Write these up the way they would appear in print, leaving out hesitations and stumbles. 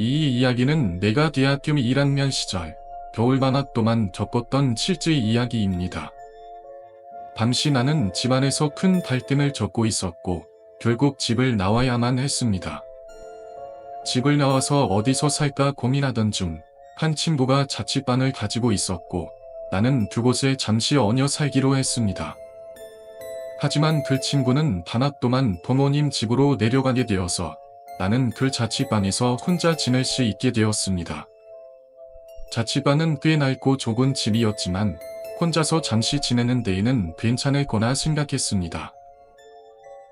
이 이야기는 내가 대학교 1학년 시절 겨울방학 동안 겪었던 실제 이야기입니다. 당시 나는 집안에서 큰 갈등을 겪고 있었고 결국 집을 나와야만 했습니다. 집을 나와서 어디서 살까 고민하던 중 한 친구가 자취방을 가지고 있었고 나는 그곳에 잠시 얹혀 살기로 했습니다. 하지만 그 친구는 방학 동안 부모님 집으로 내려가게 되어서 나는 그 자취방에서 혼자 지낼 수 있게 되었습니다. 자취방은 꽤 넓고 좁은 집이었지만 혼자서 잠시 지내는 데에는 괜찮을 거나 생각했습니다.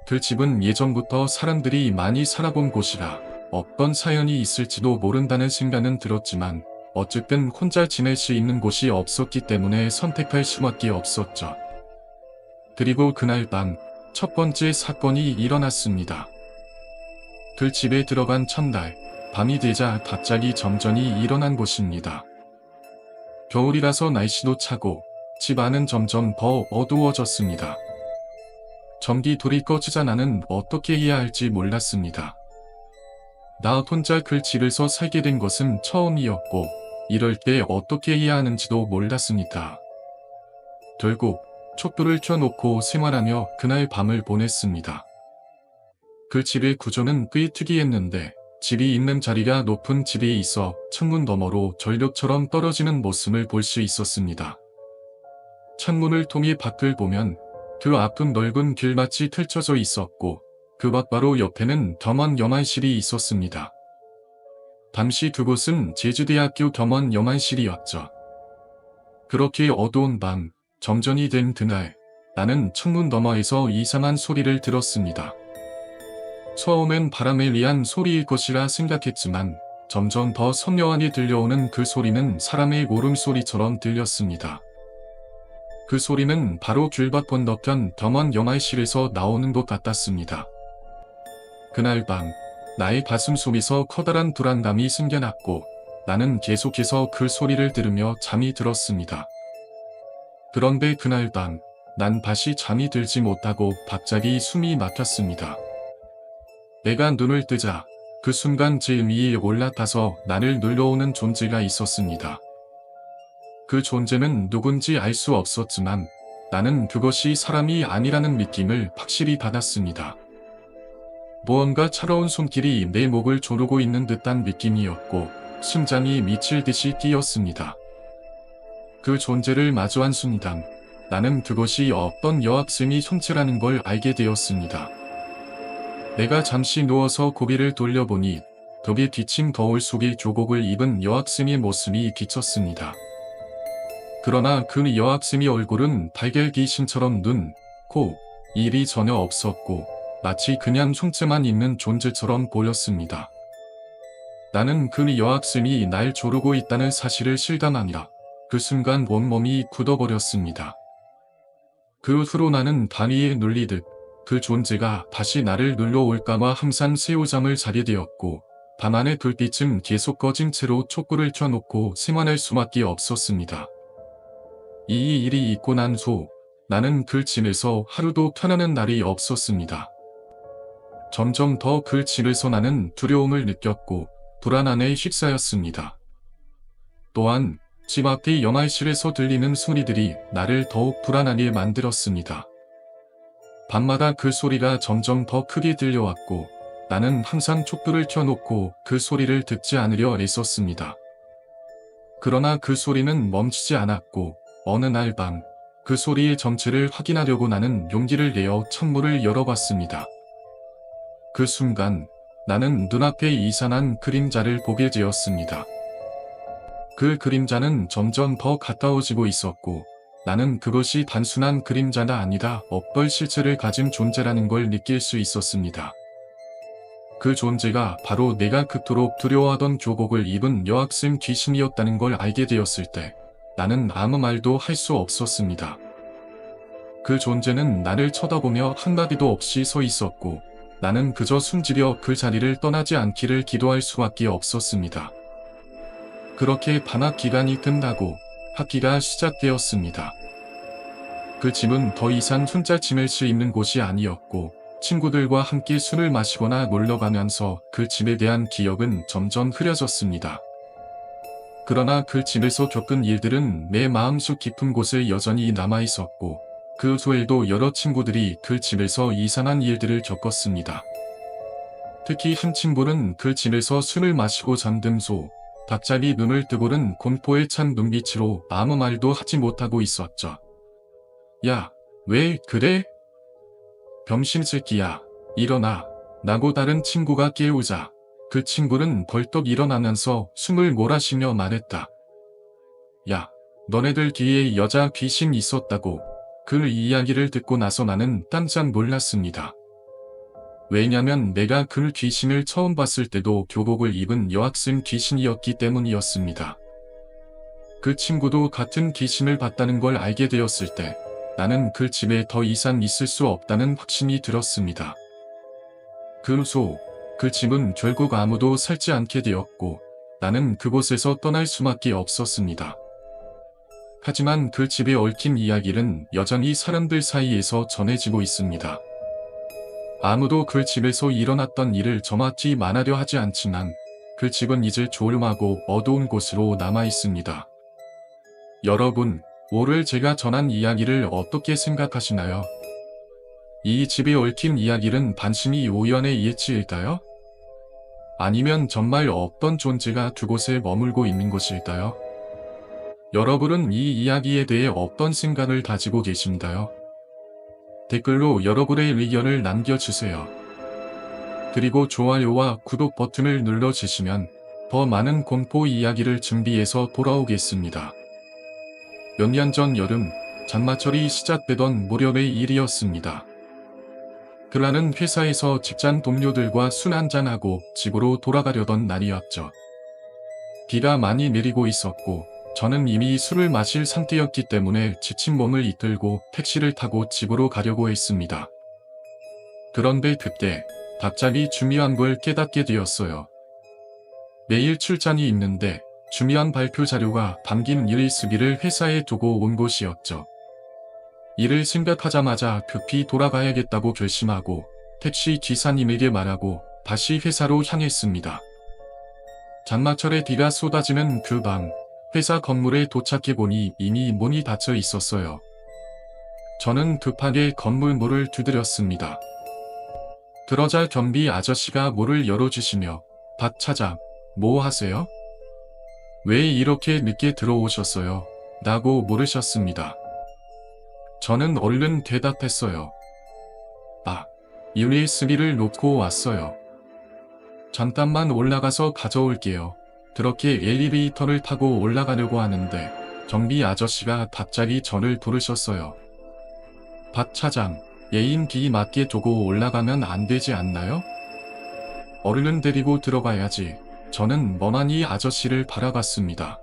그 집은 예전부터 사람들이 많이 살아본 곳이라 어떤 사연이 있을지도 모른다는 생각은 들었지만 어쨌든 혼자 지낼 수 있는 곳이 없었기 때문에 선택할 수밖에 없었죠. 그리고 그날 밤 첫 번째 사건이 일어났습니다. 그 집에 들어간 첫날 밤이 되자 갑자기 정전이 일어난 것입니다. 겨울이라서 날씨도 차고 집 안은 점점 더 어두워졌습니다. 전기 불이 꺼지자 나는 어떻게 해야 할지 몰랐습니다. 나 혼자 그 집에서 살게 된 것은 처음이었고 이럴 때 어떻게 해야 하는지도 몰랐습니다. 결국 촛불을 켜놓고 생활하며 그날 밤을 보냈습니다. 그 집의 구조는 꽤 특이했는데 집이 있는 자리가 높은 집에 있어 창문 너머로 절벽처럼 떨어지는 모습을 볼 수 있었습니다. 창문을 통해 밖을 보면 그 앞은 넓은 길마치 펼쳐져 있었고 그 밖 바로 옆에는 겸원 영안실이 있었습니다. 당시 그곳은 제주대학교 겸원 영안실이었죠. 그렇게 어두운 밤 정전이 된 그날 나는 창문 너머에서 이상한 소리를 들었습니다. 처음엔 바람에 의한 소리일 것이라 생각했지만 점점 더 선명하게 들려오는 그 소리는 사람의 울음소리처럼 들렸습니다. 그 소리는 바로 귤밭 건너편 겸원 영안실에서 나오는 것 같았습니다. 그날 밤 나의 가슴 속에서 커다란 불안감이 생겨났고 나는 계속해서 그 소리를 들으며 잠이 들었습니다. 그런데 그날 밤 난 다시 잠이 들지 못하고 갑자기 숨이 막혔습니다. 내가 눈을 뜨자 그 순간 제 위에 올라타서 나를 눌러오는 존재가 있었습니다. 그 존재는 누군지 알 수 없었지만 나는 그것이 사람이 아니라는 느낌을 확실히 받았습니다. 무언가 차가운 손길이 내 목을 조르고 있는 듯한 느낌이었고 심장이 미칠 듯이 뛰었습니다. 그 존재를 마주한 순간 나는 그것이 어떤 여학생의 형체라는 걸 알게 되었습니다. 내가 잠시 누워서 고개를 돌려보니 벽에 비친 거울 속에 교복을 입은 여학생의 모습이 비쳤습니다. 그러나 그 여학생의 얼굴은 달걀 귀신처럼 눈, 코, 입이 전혀 없었고 마치 그냥 형체만 있는 존재처럼 보였습니다. 나는 그 여학생이 날 조르고 있다는 사실을 실감하니라 그 순간 온몸이 굳어버렸습니다. 그 후로 나는 다리에 눌리듯 그 존재가 다시 나를 눌러올까봐 항상 새우잠을 자게 되었고 밤안의 불빛은 계속 꺼진 채로 촛불을 켜놓고 생활할 수밖에 없었습니다. 이 일이 있고 난 후 나는 그 집에서 하루도 편안한 날이 없었습니다. 점점 더 그 집에서 나는 두려움을 느꼈고 불안함에 휩싸였습니다. 또한 집 앞의 영화실에서 들리는 소리들이 나를 더욱 불안하게 만들었습니다. 밤마다 그 소리가 점점 더 크게 들려왔고 나는 항상 촛불을 켜놓고 그 소리를 듣지 않으려 애썼습니다. 그러나 그 소리는 멈추지 않았고 어느 날 밤 그 소리의 정체를 확인하려고 나는 용기를 내어 창문을 열어봤습니다. 그 순간 나는 눈앞에 이상한 그림자를 보게 되었습니다. 그 그림자는 점점 더 가까워지고 있었고 나는 그것이 단순한 그림자가 아니라 어떤 실체를 가진 존재라는 걸 느낄 수 있었습니다. 그 존재가 바로 내가 그토록 두려워하던 교복을 입은 여학생 귀신이었다는 걸 알게 되었을 때 나는 아무 말도 할 수 없었습니다. 그 존재는 나를 쳐다보며 한마디도 없이 서 있었고 나는 그저 숨지려 그 자리를 떠나지 않기를 기도할 수밖에 없었습니다. 그렇게 방학 기간이 끝나고 학기가 시작되었습니다. 그 집은 더 이상 혼자 지낼 수 있는 곳이 아니었고 친구들과 함께 술을 마시거나 놀러가면서 그 집에 대한 기억은 점점 흐려졌습니다. 그러나 그 집에서 겪은 일들은 내 마음속 깊은 곳에 여전히 남아있었고, 그 후에도 여러 친구들이 그 집에서 이상한 일들을 겪었습니다. 특히 한 친구는 그 집에서 술을 마시고 잠듦소 갑자기 눈을 뜨고는 공포에 찬 눈빛으로 아무 말도 하지 못하고 있었죠. 야, 왜 그래? 병신 새끼야, 일어나. 라고 다른 친구가 깨우자 그 친구는 벌떡 일어나면서 숨을 몰아쉬며 말했다. 야, 너네들 뒤에 여자 귀신 있었다고. 그 이야기를 듣고 나서 나는 깜짝 놀랐습니다. 왜냐면 내가 그 귀신을 처음 봤을 때도 교복을 입은 여학생 귀신이었기 때문이었습니다. 그 친구도 같은 귀신을 봤다는 걸 알게 되었을 때 나는 그 집에 더 이상 있을 수 없다는 확신이 들었습니다. 그 집은 결국 아무도 살지 않게 되었고 나는 그곳에서 떠날 수밖에 없었습니다. 하지만 그 집에 얽힌 이야기는 여전히 사람들 사이에서 전해지고 있습니다. 아무도 그 집에서 일어났던 일을 정확히 말하려 하지 않지만 그 집은 이제 조용하고 어두운 곳으로 남아 있습니다. 여러분, 오늘 제가 전한 이야기를 어떻게 생각하시나요? 이 집에 얽힌 이야기는 단순히 우연의 예치일까요? 아니면 정말 어떤 존재가 그곳에 머물고 있는 것일까요? 여러분은 이 이야기에 대해 어떤 생각을 가지고 계신가요? 댓글로 여러분의 의견을 남겨주세요. 그리고 좋아요와 구독 버튼을 눌러주시면 더 많은 공포 이야기를 준비해서 돌아오겠습니다. 몇 년 전 여름, 장마철이 시작되던 무렵의 일이었습니다. 그날은 회사에서 직장 동료들과 술 한잔하고 집으로 돌아가려던 날이었죠. 비가 많이 내리고 있었고 저는 이미 술을 마실 상태였기 때문에 지친 몸을 이끌고 택시를 타고 집으로 가려고 했습니다. 그런데 그때 갑자기 중요한 걸 깨닫게 되었어요. 내일 출장이 있는데 중요한 발표 자료가 담긴 USB를 회사에 두고 온 곳이었죠. 이를 생각하자마자 급히 돌아가야겠다고 결심하고 택시 기사님에게 말하고 다시 회사로 향했습니다. 장마철에 비가 쏟아지는 그 밤, 회사 건물에 도착해보니 이미 문이 닫혀 있었어요. 저는 급하게 건물 문을 두드렸습니다. 그러자 경비 아저씨가 문을 열어주시며 박 차장, 뭐 하세요? 왜 이렇게 늦게 들어오셨어요? 라고 물으셨습니다. 저는 얼른 대답했어요. USB를 놓고 왔어요. 잠깐만 올라가서 가져올게요. 그렇게 엘리베이터를 타고 올라가려고 하는데 경비 아저씨가 갑자기 저를 부르셨어요. 박 차장, 예인 비 맞게 두고 올라가면 안 되지 않나요? 어른은 데리고 들어가야지. 저는 멍하니 아저씨를 바라봤습니다.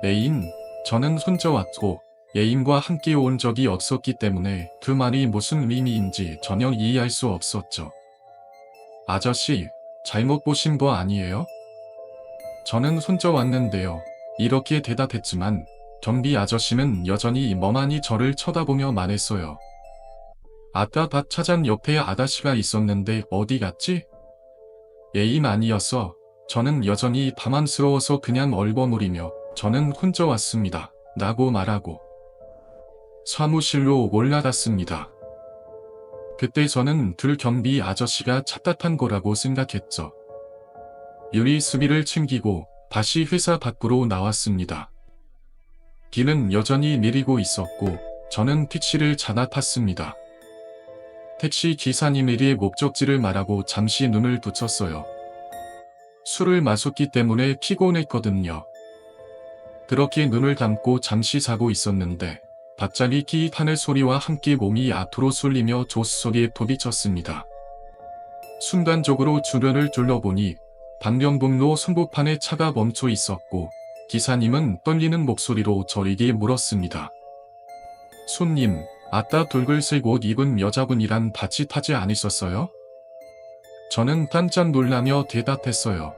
예인, 저는 혼자 왔고 예인과 함께 온 적이 없었기 때문에 그 말이 무슨 의미인지 전혀 이해할 수 없었죠. 아저씨, 잘못 보신 거 아니에요? 저는 혼자 왔는데요. 이렇게 대답했지만 경비 아저씨는 여전히 멍하니 저를 쳐다보며 말했어요. 아까 박 차장 옆에 아가씨가 있었는데 어디 갔지? 예인 아니었어. 저는 여전히 바람스러워서 그냥 얼버무리며 저는 혼자 왔습니다. 라고 말하고 사무실로 올라갔습니다. 그때 저는 둘 경비 아저씨가 착각한 거라고 생각했죠. USB를 챙기고 다시 회사 밖으로 나왔습니다. 비는 여전히 내리고 있었고 저는 택시를 장악했습니다. 택시 기사님에게 목적지를 말하고 잠시 눈을 붙였어요. 술을 마셨기 때문에 피곤했거든요. 그렇게 눈을 감고 잠시 자고 있었는데 갑자기 키 하늘 소리와 함께 몸이 앞으로 쏠리며 조수석에 부딪혔습니다. 순간적으로 주변을 둘러보니 방면북로 선보판에 차가 멈춰 있었고 기사님은 떨리는 목소리로 저에게 물었습니다. 손님, 아까 붉은색 옷 입은 여자분이랑 같이 타지 않으셨어요? 저는 깜짝 놀라며 대답했어요.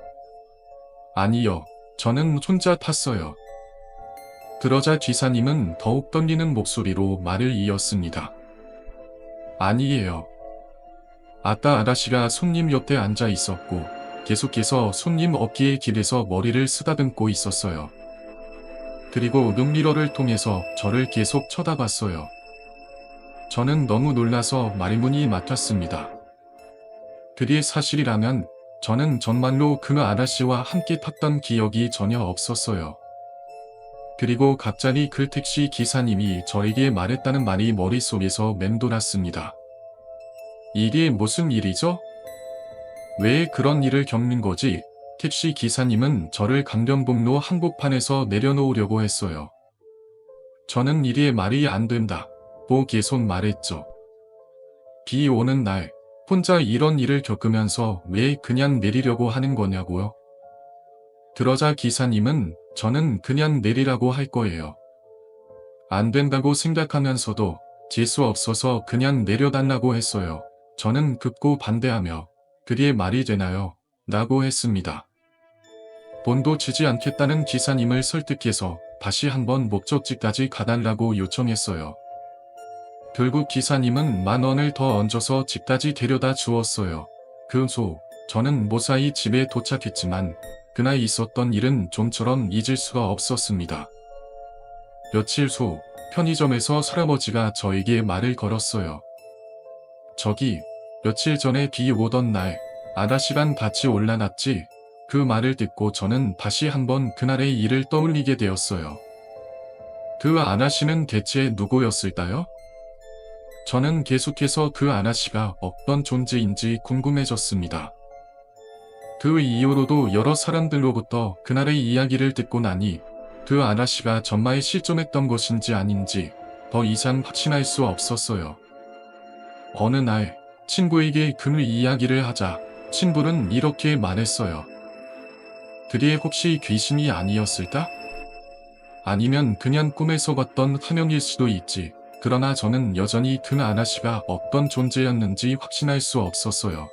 아니요, 저는 혼자 탔어요. 그러자 기사님은 더욱 떨리는 목소리로 말을 이었습니다. 아니에요. 아따 아가씨가 손님 옆에 앉아 있었고 계속해서 손님 어깨의 길에서 머리를 쓰다듬고 있었어요. 그리고 룸미러를 통해서 저를 계속 쳐다봤어요. 저는 너무 놀라서 말문이 막혔습니다. 그게 사실이라면 저는 정말로 그 아가씨와 함께 탔던 기억이 전혀 없었어요. 그리고 갑자기 그 택시 기사님이 저에게 말했다는 말이 머릿속에서 맴돌았습니다. 이게 무슨 일이죠? 왜 그런 일을 겪는 거지? 택시 기사님은 저를 강변북로 한복판에서 내려놓으려고 했어요. 저는 이게 말이 안 된다. 고 계속 말했죠. 비 오는 날 혼자 이런 일을 겪으면서 왜 그냥 내리려고 하는 거냐고요? 그러자 기사님은 저는 그냥 내리라고 할 거예요. 안 된다고 생각하면서도 재수 없어서 그냥 내려달라고 했어요. 저는 급고 반대하며 그게 말이 되나요? 라고 했습니다. 본도 치지 않겠다는 기사님을 설득해서 다시 한번 목적지까지 가달라고 요청했어요. 결국 기사님은 10,000원을 더 얹어서 집까지 데려다 주었어요. 그 후 저는 무사히 집에 도착했지만 그날 있었던 일은 좀처럼 잊을 수가 없었습니다. 며칠 후 편의점에서 할아버지가 저에게 말을 걸었어요. 저기 며칠 전에 비 오던 날 아가씨랑 같이 올라놨지? 그 말을 듣고 저는 다시 한번 그날의 일을 떠올리게 되었어요. 그 아가씨는 대체 누구였을까요? 저는 계속해서 그 아가씨가 어떤 존재인지 궁금해졌습니다. 그 이후로도 여러 사람들로부터 그날의 이야기를 듣고 나니 그 아가씨가 정말 실존했던 것인지 아닌지 더 이상 확신할 수 없었어요. 어느 날 친구에게 그 이야기를 하자 친구는 이렇게 말했어요. 그게 혹시 귀신이 아니었을까? 아니면 그냥 꿈에서 봤던 화명일 수도 있지. 그러나 저는 여전히 그 아가씨가 어떤 존재였는지 확신할 수 없었어요.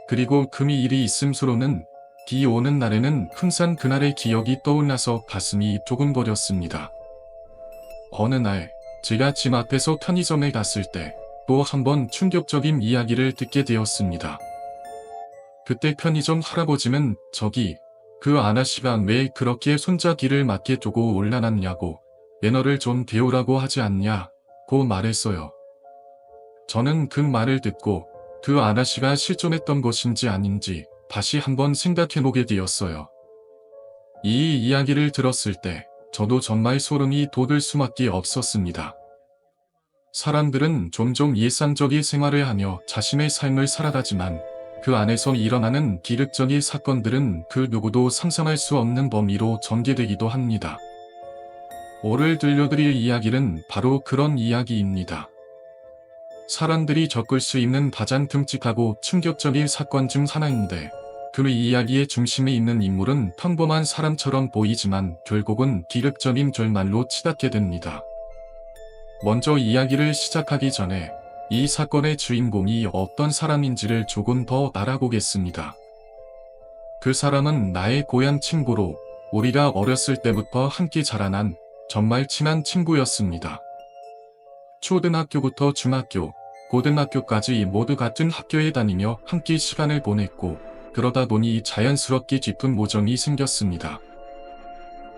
그리고 그 일이 있음수로는 비 오는 날에는 항상 그날의 기억이 떠올라서 가슴이 조근거렸습니다. 어느 날 제가 집 앞에서 편의점에 갔을 때 또 한 번 충격적인 이야기를 듣게 되었습니다. 그때 편의점 할아버지는 저기 그 아가씨가 왜 그렇게 손잡이를 맞게 두고 올라놨냐고 매너를 좀 배우라고 하지 않냐고 말했어요. 저는 그 말을 듣고 그 아가씨가 실존했던 것인지 아닌지 다시 한번 생각해보게 되었어요. 이 이야기를 들었을 때 저도 정말 소름이 돋을 수밖에 없었습니다. 사람들은 종종 일상적인 생활을 하며 자신의 삶을 살아가지만 그 안에서 일어나는 기극적인 사건들은 그 누구도 상상할 수 없는 범위로 전개되기도 합니다. 오늘 들려드릴 이야기는 바로 그런 이야기입니다. 사람들이 겪을 수 있는 가장 끔찍하고 충격적인 사건 중 하나인데 그 이야기의 중심에 있는 인물은 평범한 사람처럼 보이지만 결국은 기극적인 결말로 치닫게 됩니다. 먼저 이야기를 시작하기 전에 이 사건의 주인공이 어떤 사람인지를 조금 더 알아보겠습니다. 그 사람은 나의 고향 친구로 우리가 어렸을 때부터 함께 자라난 정말 친한 친구였습니다. 초등학교부터 중학교, 고등학교까지 모두 같은 학교에 다니며 함께 시간을 보냈고 그러다 보니 자연스럽게 깊은 모정이 생겼습니다.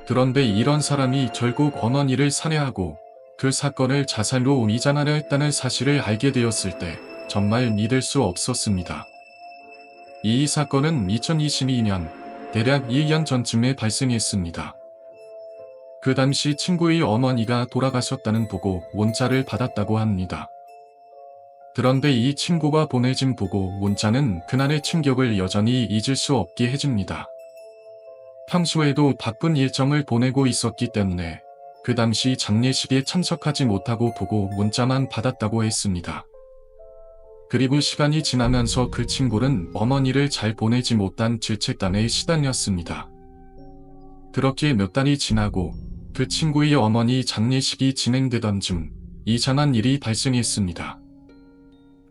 그런데 이런 사람이 결국 어머니를 살해하고 그 사건을 자살로 위장하려 했다는 사실을 알게 되었을 때 정말 믿을 수 없었습니다. 이 사건은 2022년 대략 1년 전쯤에 발생했습니다. 그 당시 친구의 어머니가 돌아가셨다는 보고 문자를 받았다고 합니다. 그런데 이 친구가 보내진 보고 문자는 그날의 충격을 여전히 잊을 수 없게 해줍니다. 평소에도 바쁜 일정을 보내고 있었기 때문에 그 당시 장례식에 참석하지 못하고 보고 문자만 받았다고 했습니다. 그리고 시간이 지나면서 그 친구는 어머니를 잘 보내지 못한 죄책감에 시달렸습니다. 그렇게 몇 달이 지나고 그 친구의 어머니 장례식이 진행되던 중 이상한 일이 발생했습니다.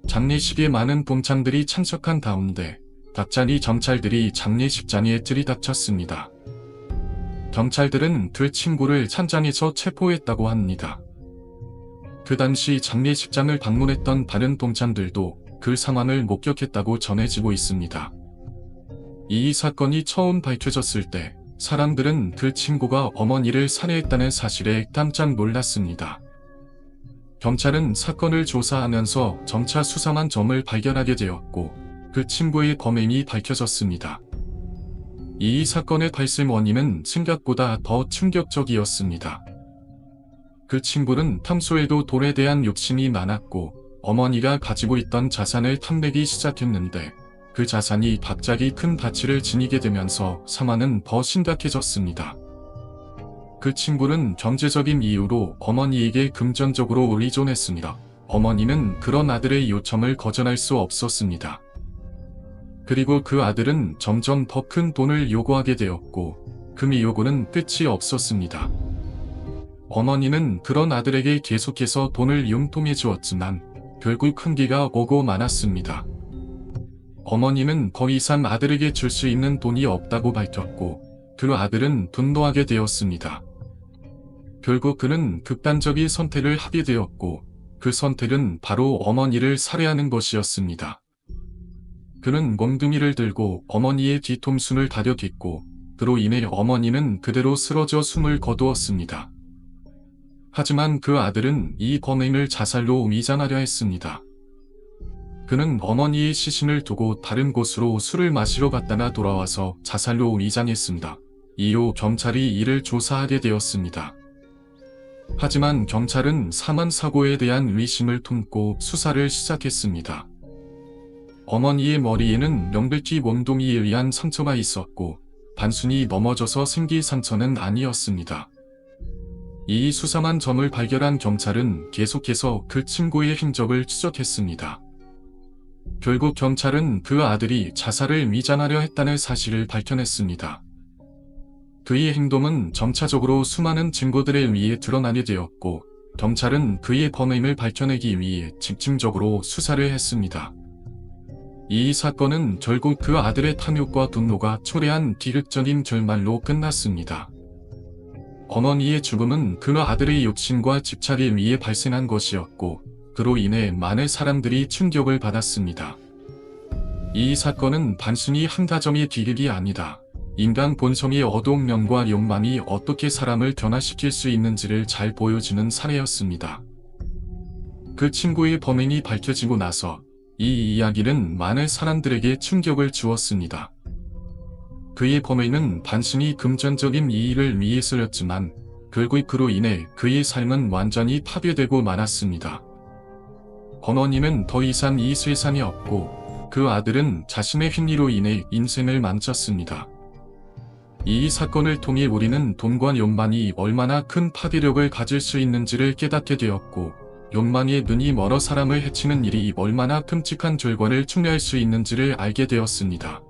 장례식에 많은 동창들이 참석한 가운데 갑자기 경찰들이 장례식장에 들이닥쳤습니다. 경찰들은 그 친구를 현장에서 체포했다고 합니다. 그 당시 장례식장을 방문했던 다른 동창들도 그 상황을 목격했다고 전해지고 있습니다. 이 사건이 처음 밝혀졌을 때 사람들은 그 친구가 어머니를 살해했다는 사실에 깜짝 놀랐습니다. 경찰은 사건을 조사하면서 점차 수상한 점을 발견하게 되었고 그 친구의 범행이 밝혀졌습니다. 이 사건의 발생 원인은 생각보다 더 충격적이었습니다. 그 친구는 평소에도 돈에 대한 욕심이 많았고 어머니가 가지고 있던 자산을 탐내기 시작했는데 그 자산이 갑자기 큰 가치를 지니게 되면서 상황은 더 심각해졌습니다. 그 친구는 경제적인 이유로 어머니에게 금전적으로 의존했습니다. 어머니는 그런 아들의 요청을 거절할 수 없었습니다. 그리고 그 아들은 점점 더 큰 돈을 요구하게 되었고 그 요구는 끝이 없었습니다. 어머니는 그런 아들에게 계속해서 돈을 융통해 주었지만 결국 한계가 오고 말았습니다. 어머니는 더 이상 아들에게 줄 수 있는 돈이 없다고 밝혔고 그 아들은 분노하게 되었습니다. 결국 그는 극단적인 선택을 하게 되었고 그 선택은 바로 어머니를 살해하는 것이었습니다. 그는 몽둥이를 들고 어머니의 뒤통수를 가려댔고 그로 인해 어머니는 그대로 쓰러져 숨을 거두었습니다. 하지만 그 아들은 이 범행을 자살로 위장하려 했습니다. 그는 어머니의 시신을 두고 다른 곳으로 술을 마시러 갔다가 돌아와서 자살로 위장했습니다. 이후 경찰이 이를 조사하게 되었습니다. 하지만 경찰은 사망 사고에 대한 의심을 품고 수사를 시작했습니다. 어머니의 머리에는 명백히 몽둥이에 의한 상처가 있었고 단순히 넘어져서 생긴 상처는 아니었습니다. 이 수상한 점을 발견한 경찰은 계속해서 그 친구의 행적을 추적했습니다. 결국 경찰은 그 아들이 자살을 위장하려 했다는 사실을 밝혀냈습니다. 그의 행동은 점차적으로 수많은 증거들에 의해 드러나게 되었고 경찰은 그의 범행을 밝혀내기 위해 집중적으로 수사를 했습니다. 이 사건은 결국 그 아들의 탐욕과 분노가 초래한 비극적인 결말로 끝났습니다. 어머니의 죽음은 그 아들의 욕심과 집착에 의해 발생한 것이었고 그로 인해 많은 사람들이 충격을 받았습니다. 이 사건은 단순히 한 가정의 비극이 아니다. 인간 본성의 어두운 면과 욕망이 어떻게 사람을 변화시킬 수 있는지를 잘 보여주는 사례였습니다. 그 친구의 범행이 밝혀지고 나서 이 이야기는 많은 사람들에게 충격을 주었습니다. 그의 범행은 단순히 금전적인 이익을 위해서였지만 결국 그로 인해 그의 삶은 완전히 파괴되고 말았습니다. 어머니는 더 이상 이 세상에 없고 그 아들은 자신의 행위로 인해 인생을 망쳤습니다. 이 사건을 통해 우리는 돈과 욕망이 얼마나 큰 파괴력을 가질 수 있는지를 깨닫게 되었고 욕망의 눈이 멀어 사람을 해치는 일이 얼마나 끔찍한 결과를 초래할 수 있는지를 알게 되었습니다.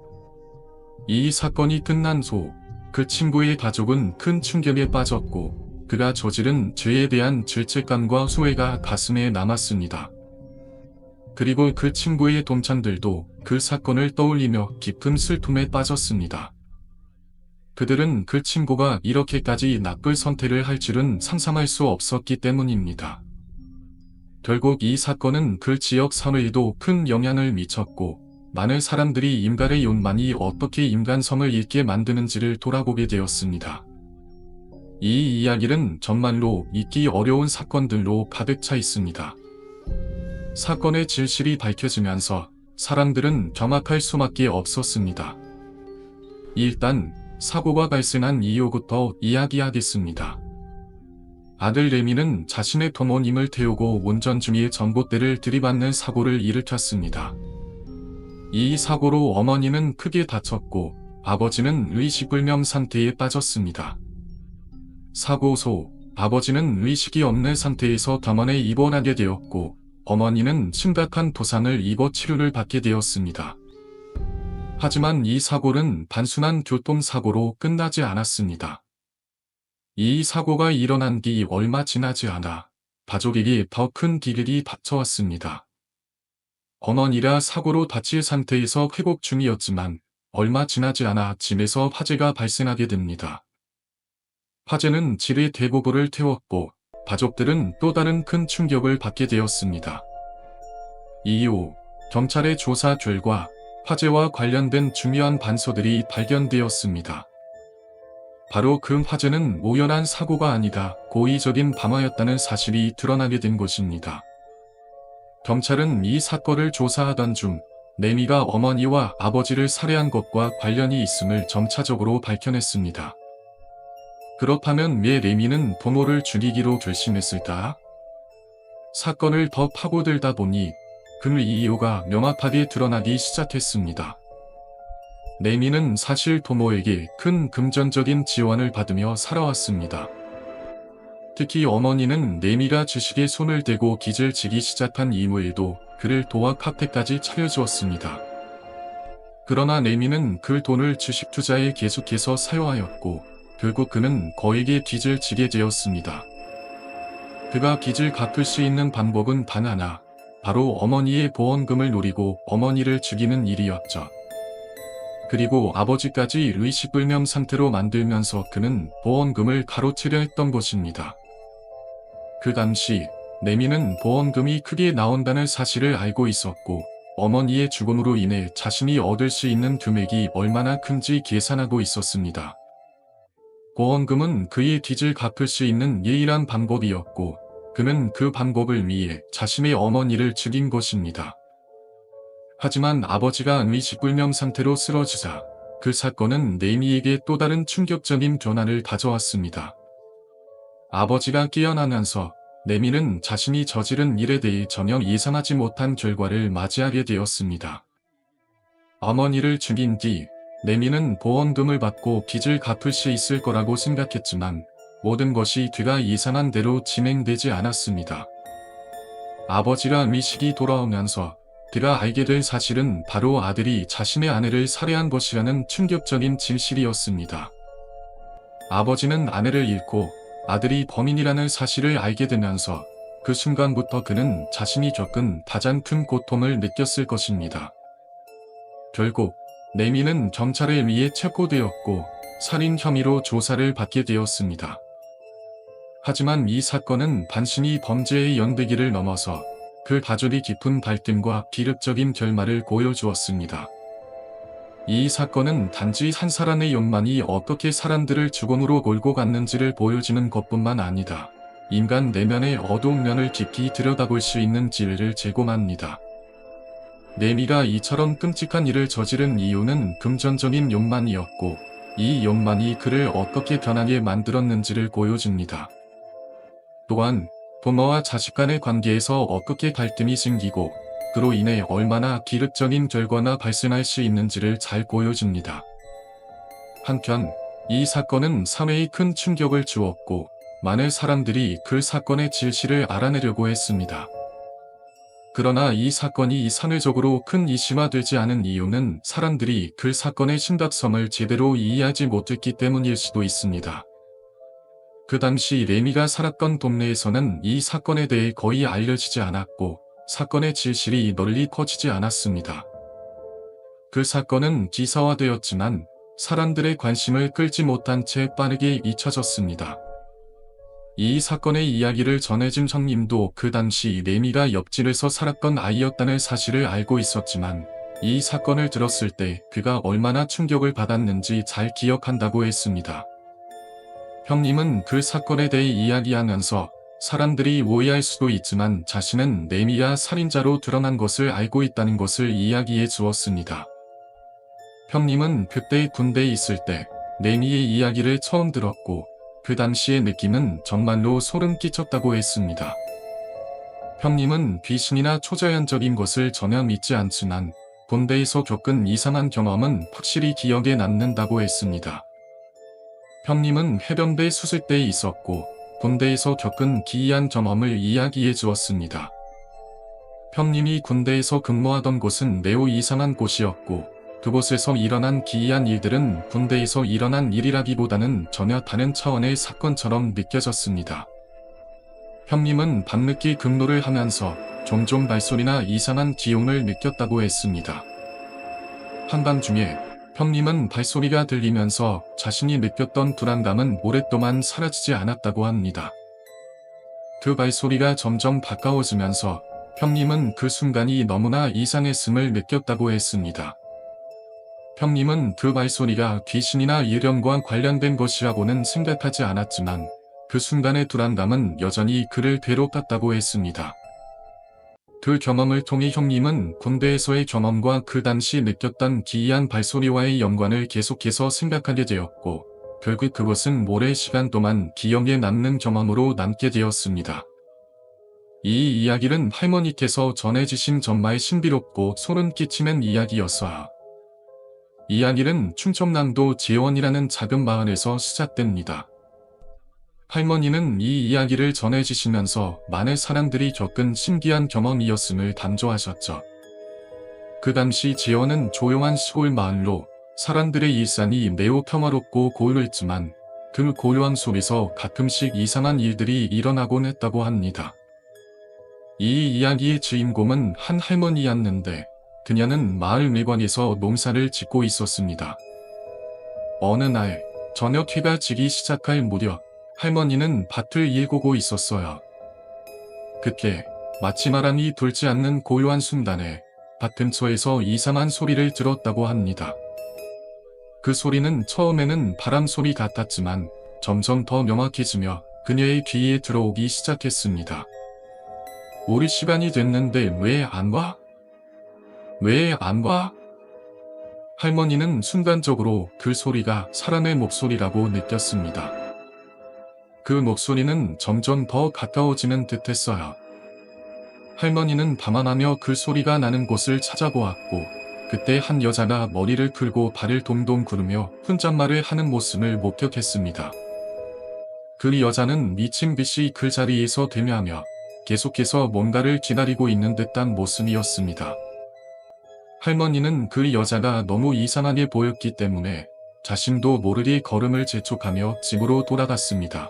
이 사건이 끝난 후 그 친구의 가족은 큰 충격에 빠졌고 그가 저지른 죄에 대한 죄책감과 후회가 가슴에 남았습니다. 그리고 그 친구의 동창들도 그 사건을 떠올리며 깊은 슬픔에 빠졌습니다. 그들은 그 친구가 이렇게까지 나쁠 선택을 할 줄은 상상할 수 없었기 때문입니다. 결국 이 사건은 그 지역 사회에도 큰 영향을 미쳤고 많은 사람들이 인간의 욕망이 어떻게 인간성을 잃게 만드는지를 돌아보게 되었습니다. 이 이야기는 정말로 잊기 어려운 사건들로 가득 차 있습니다. 사건의 진실이 밝혀지면서 사람들은 경악할 수밖에 없었습니다. 일단 사고가 발생한 이유부터 이야기하겠습니다. 아들 레미는 자신의 부모님을 태우고 운전 중에 전봇대를 들이받는 사고를 일으켰습니다. 이 사고로 어머니는 크게 다쳤고 아버지는 의식불명 상태에 빠졌습니다. 사고 후 아버지는 의식이 없는 상태에서 병원에 입원하게 되었고 어머니는 심각한 부상을 입어 치료를 받게 되었습니다. 하지만 이 사고는 단순한 교통사고로 끝나지 않았습니다. 이 사고가 일어난 뒤 얼마 지나지 않아 가족에게 더 큰 비극이 닥쳐왔습니다. 어머니라 사고로 다칠 상태에서 회복 중이었지만 얼마 지나지 않아 집에서 화재가 발생하게 됩니다. 화재는 집의 대부분을 태웠고 가족들은 또 다른 큰 충격을 받게 되었습니다. 이후 경찰의 조사 결과 화재와 관련된 중요한 단서들이 발견되었습니다. 바로 그 화재는 우연한 사고가 아니라 고의적인 방화였다는 사실이 드러나게 된 것입니다. 경찰은 이 사건을 조사하던 중 레미가 어머니와 아버지를 살해한 것과 관련이 있음을 점차적으로 밝혀냈습니다. 그렇다면 왜 레미는 부모를 죽이기로 결심했을까? 사건을 더 파고들다 보니 그 이유가 명확하게 드러나기 시작했습니다. 레미는 사실 부모에게 큰 금전적인 지원을 받으며 살아왔습니다. 특히 어머니는 레미가 주식에 손을 대고 빚을 지기 시작한 이후에도 그를 도와 카페까지 차려주었습니다. 그러나 레미는 그 돈을 주식 투자에 계속해서 사용하였고 결국 그는 거액의 빚을 지게 되었습니다. 그가 빚을 갚을 수 있는 방법은 단 하나, 바로 어머니의 보험금을 노리고 어머니를 죽이는 일이었죠. 그리고 아버지까지 의식불명 상태로 만들면서 그는 보험금을 가로채려 했던 것입니다. 그 당시 레미는 보험금이 크게 나온다는 사실을 알고 있었고 어머니의 죽음으로 인해 자신이 얻을 수 있는 금액이 얼마나 큰지 계산하고 있었습니다. 보험금은 그의 빚을 갚을 수 있는 유일한 방법이었고 그는 그 방법을 위해 자신의 어머니를 죽인 것입니다. 하지만 아버지가 의식불명 상태로 쓰러지자 그 사건은 레미에게 또 다른 충격적인 변화를 가져왔습니다. 아버지가 깨어나면서 레미는 자신이 저지른 일에 대해 전혀 예상하지 못한 결과를 맞이하게 되었습니다. 어머니를 죽인 뒤 레미는 보험금을 받고 빚을 갚을 수 있을 거라고 생각했지만 모든 것이 그가 예상한 대로 진행되지 않았습니다. 아버지가 의식이 돌아오면서 그가 알게 된 사실은 바로 아들이 자신의 아내를 살해한 것이라는 충격적인 진실이었습니다. 아버지는 아내를 잃고 아들이 범인이라는 사실을 알게 되면서 그 순간부터 그는 자신이 겪은 가장 큰 고통을 느꼈을 것입니다. 결국 레미는 경찰에 의해 체포되었고 살인 혐의로 조사를 받게 되었습니다. 하지만 이 사건은 단순히 범죄의 연대기를 넘어서 그 가족이 깊은 갈등과 비극적인 결말을 보여주었습니다. 이 사건은 단지 한 사람의 욕망이 어떻게 사람들을 죽음으로 몰고 갔는지를 보여주는 것뿐만 아니라 인간 내면의 어두운 면을 깊이 들여다볼 수 있는 지혜를 제공합니다. 레미가 이처럼 끔찍한 일을 저지른 이유는 금전적인 욕망이었고 이 욕망이 그를 어떻게 변하게 만들었는지를 보여줍니다. 또한 부모와 자식 간의 관계에서 어떻게 갈등이 생기고 그로 인해 얼마나 기력적인 결과가 발생할 수 있는지를 잘 보여줍니다. 한편 이 사건은 사회에 큰 충격을 주었고 많은 사람들이 그 사건의 진실을 알아내려고 했습니다. 그러나 이 사건이 사회적으로 큰 이슈화되지 않은 이유는 사람들이 그 사건의 심각성을 제대로 이해하지 못했기 때문일 수도 있습니다. 그 당시 레미가 살았던 동네에서는 이 사건에 대해 거의 알려지지 않았고 사건의 진실이 널리 퍼지지 않았습니다. 그 사건은 기사화되었지만 사람들의 관심을 끌지 못한 채 빠르게 잊혀졌습니다. 이 사건의 이야기를 전해준 형님도 그 당시 레미가 옆집에서 살았던 아이였다는 사실을 알고 있었지만 이 사건을 들었을 때 그가 얼마나 충격을 받았는지 잘 기억한다고 했습니다. 형님은 그 사건에 대해 이야기하면서 사람들이 오해할 수도 있지만 자신은 레미가 살인자로 드러난 것을 알고 있다는 것을 이야기해 주었습니다. 형님은 그때 군대에 있을 때 레미의 이야기를 처음 들었고 그 당시의 느낌은 정말로 소름 끼쳤다고 했습니다. 형님은 귀신이나 초자연적인 것을 전혀 믿지 않지만 군대에서 겪은 이상한 경험은 확실히 기억에 남는다고 했습니다. 형님은 해병대 수술대에 있었고 군대에서 겪은 기이한 경험을 이야기해 주었습니다. 형님이 군대에서 근무하던 곳은 매우 이상한 곳이었고 그곳에서 일어난 기이한 일들은 군대에서 일어난 일이라기보다는 전혀 다른 차원의 사건처럼 느껴졌습니다. 형님은 밤늦게 근무를 하면서 종종 발소리나 이상한 기운을 느꼈다고 했습니다. 한밤중에 형님은 발소리가 들리면서 자신이 느꼈던 불안감은 오랫동안 사라지지 않았다고 합니다. 그 발소리가 점점 가까워지면서 형님은 그 순간이 너무나 이상했음을 느꼈다고 했습니다. 형님은 그 발소리가 귀신이나 유령과 관련된 것이라고는 생각하지 않았지만 그 순간의 불안감은 여전히 그를 괴롭혔다고 했습니다. 그 경험을 통해 형님은 군대에서의 경험과 그 당시 느꼈던 기이한 발소리와의 연관을 계속해서 생각하게 되었고 결국 그것은 오랜 시간 동안 기억에 남는 경험으로 남게 되었습니다. 이 이야기는 할머니께서 전해주신 정말 신비롭고 소름 끼치는 이야기였어요. 이야기는 충청남도 지원이라는 작은 마을에서 시작됩니다. 할머니는 이 이야기를 전해주시면서 많은 사람들이 겪은 신기한 경험이었음을 강조하셨죠. 그 당시 지원은 조용한 시골 마을로 사람들의 일상이 매우 평화롭고 고요했지만 그 고요한 속에서 가끔씩 이상한 일들이 일어나곤 했다고 합니다. 이 이야기의 주인공은 한 할머니였는데 그녀는 마을 밀관에서 농사를 짓고 있었습니다. 어느 날 저녁 해가 지기 시작할 무렵 할머니는 밭을 일구고 있었어요. 그때 마치 바람이 불지 않는 고요한 순간에 밭 근처에서 이상한 소리를 들었다고 합니다. 그 소리는 처음에는 바람 소리 같았지만 점점 더 명확해지며 그녀의 귀에 들어오기 시작했습니다. 우리 시간이 됐는데 왜 안 와? 왜 안 와? 할머니는 순간적으로 그 소리가 사람의 목소리라고 느꼈습니다. 그 목소리는 점점 더 가까워지는 듯 했어요. 할머니는 밤안하며 그 소리가 나는 곳을 찾아보았고 그때 한 여자가 머리를 풀고 발을 동동 구르며 혼잣말을 하는 모습을 목격했습니다. 그 여자는 미친 듯이 그 자리에서 되뇌하며 계속해서 뭔가를 기다리고 있는 듯한 모습이었습니다. 할머니는 그 여자가 너무 이상하게 보였기 때문에 자신도 모르게 걸음을 재촉하며 집으로 돌아갔습니다.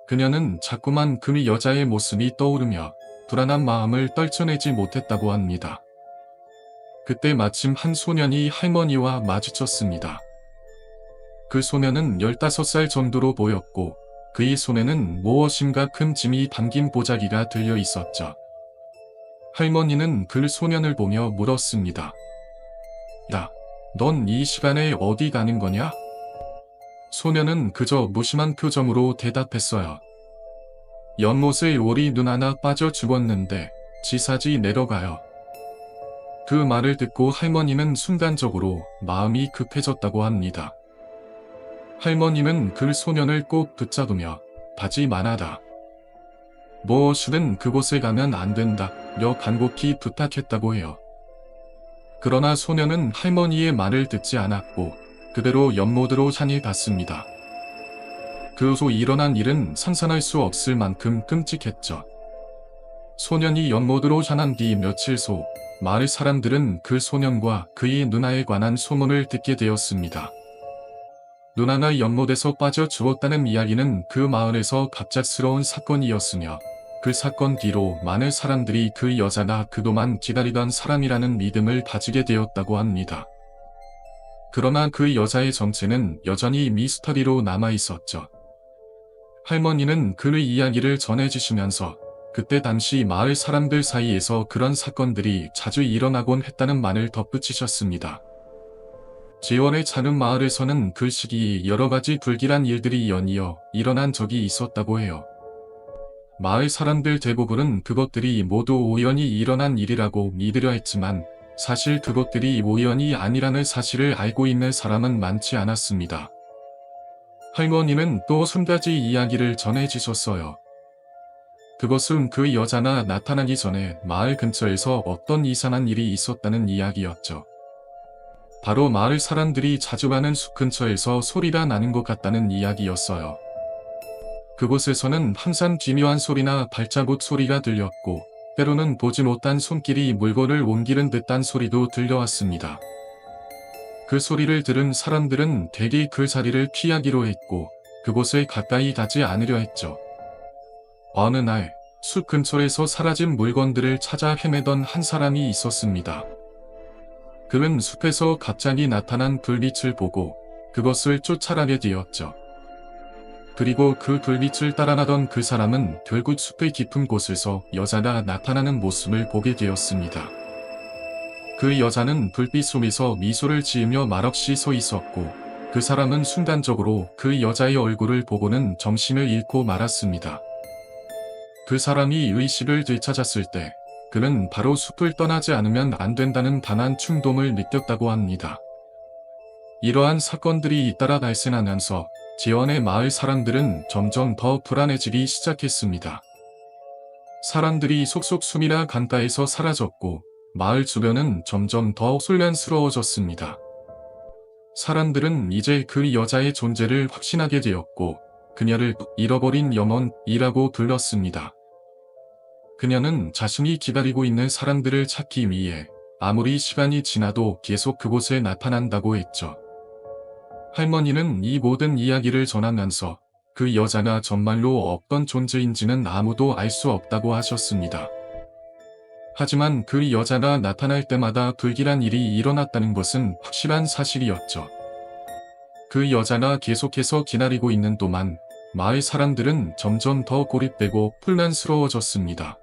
그녀는 자꾸만 그 여자의 모습이 떠오르며 불안한 마음을 떨쳐내지 못했다고 합니다. 그때 마침 한 소년이 할머니와 마주쳤습니다. 그 소년은 15살 정도로 보였고 그의 손에는 무엇인가 큰 짐이 담긴 보자기가 들려 있었죠. 할머니는 그 소년을 보며 물었습니다. 야, 넌 이 시간에 어디 가는 거냐? 소년은 그저 무심한 표정으로 대답했어요. 연못에 오리 눈 하나 빠져 죽었는데 지사지 내려가요. 그 말을 듣고 할머니는 순간적으로 마음이 급해졌다고 합니다. 할머니는 그 소년을 꼭 붙잡으며 가지 말아라. 무엇이든 그곳에 가면 안 된다. 며 간곡히 부탁했다고 해요. 그러나 소년은 할머니의 말을 듣지 않았고 그대로 연못으로 향해 갔습니다. 그 후 일어난 일은 상상할 수 없을 만큼 끔찍했죠. 소년이 연못으로 향한 뒤 며칠 후 마을 사람들은 그 소년과 그의 누나에 관한 소문을 듣게 되었습니다. 누나가 연못에서 빠져 죽었다는 이야기는 그 마을에서 갑작스러운 사건이었으며 그 사건 뒤로 많은 사람들이 그 여자가 그동안 기다리던 사람이라는 믿음을 가지게 되었다고 합니다. 그러나 그 여자의 정체는 여전히 미스터리로 남아 있었죠. 할머니는 그 이야기를 전해주시면서 그때 당시 마을 사람들 사이에서 그런 사건들이 자주 일어나곤 했다는 말을 덧붙이셨습니다. 지원의 작은 마을에서는 그 시기에 여러 가지 불길한 일들이 연이어 일어난 적이 있었다고 해요. 마을 사람들 대부분은 그것들이 모두 우연히 일어난 일이라고 믿으려 했지만 사실 그것들이 우연이 아니라는 사실을 알고 있는 사람은 많지 않았습니다. 할머니는 또 한 가지 이야기를 전해주셨어요. 그것은 그 여자가 나타나기 전에 마을 근처에서 어떤 이상한 일이 있었다는 이야기였죠. 바로 마을 사람들이 자주 가는 숲 근처에서 소리가 나는 것 같다는 이야기였어요. 그곳에서는 항상 기묘한 소리나 발자국 소리가 들렸고 때로는 보지 못한 손길이 물건을 옮기는 듯한 소리도 들려왔습니다. 그 소리를 들은 사람들은 대개 그 자리를 피하기로 했고 그곳에 가까이 가지 않으려 했죠. 어느 날 숲 근처에서 사라진 물건들을 찾아 헤매던 한 사람이 있었습니다. 그는 숲에서 갑자기 나타난 불빛을 보고 그것을 쫓아가게 되었죠. 그리고 그 불빛을 따라 나던 그 사람은 결국 숲의 깊은 곳에서 여자가 나타나는 모습을 보게 되었습니다. 그 여자는 불빛 속에서 미소를 지으며 말없이 서 있었고 그 사람은 순간적으로 그 여자의 얼굴을 보고는 정신을 잃고 말았습니다. 그 사람이 의식을 되찾았을 때 그는 바로 숲을 떠나지 않으면 안 된다는 단한 충동을 느꼈다고 합니다. 이러한 사건들이 잇따라 발생하면서 지원의 마을 사람들은 점점 더 불안해지기 시작했습니다. 사람들이 속속 숨이나 강가에서 사라졌고 마을 주변은 점점 더 혼란스러워졌습니다. 사람들은 이제 그 여자의 존재를 확신하게 되었고 그녀를 잃어버린 영혼이라고 불렀습니다. 그녀는 자신이 기다리고 있는 사람들을 찾기 위해 아무리 시간이 지나도 계속 그곳에 나타난다고 했죠. 할머니는 이 모든 이야기를 전하면서 그 여자가 정말로 어떤 존재인지는 아무도 알 수 없다고 하셨습니다. 하지만 그 여자가 나타날 때마다 불길한 일이 일어났다는 것은 확실한 사실이었죠. 그 여자가 계속해서 기다리고 있는 동안 마을 사람들은 점점 더 고립되고 혼란스러워졌습니다.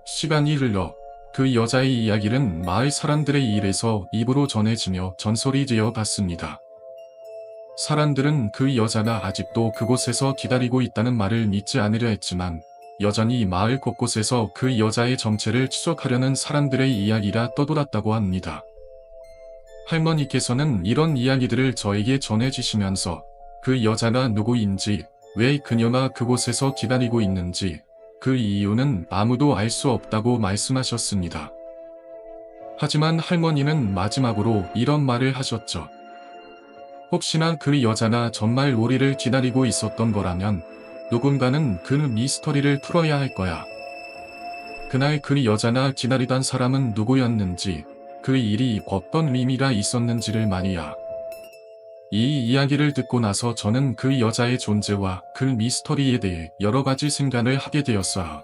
시간이 흘러 그 여자의 이야기는 마을 사람들의 입에서 입으로 전해지며 전설이 되어 갔습니다. 사람들은 그 여자가 아직도 그곳에서 기다리고 있다는 말을 믿지 않으려 했지만 여전히 마을 곳곳에서 그 여자의 정체를 추적하려는 사람들의 이야기가 떠돌았다고 합니다. 할머니께서는 이런 이야기들을 저에게 전해주시면서 그 여자가 누구인지, 왜 그녀가 그곳에서 기다리고 있는지, 그 이유는 아무도 알 수 없다고 말씀하셨습니다. 하지만 할머니는 마지막으로 이런 말을 하셨죠. 혹시나 그 여자가 정말 우리를 기다리고 있었던 거라면 누군가는 그 미스터리를 풀어야 할 거야. 그날 그 여자가 기다리던 사람은 누구였는지, 그 일이 어떤 의미가 있었는지를 말이야. 이 이야기를 듣고 나서 저는 그 여자의 존재와 그 미스터리에 대해 여러 가지 생각을 하게 되었어요.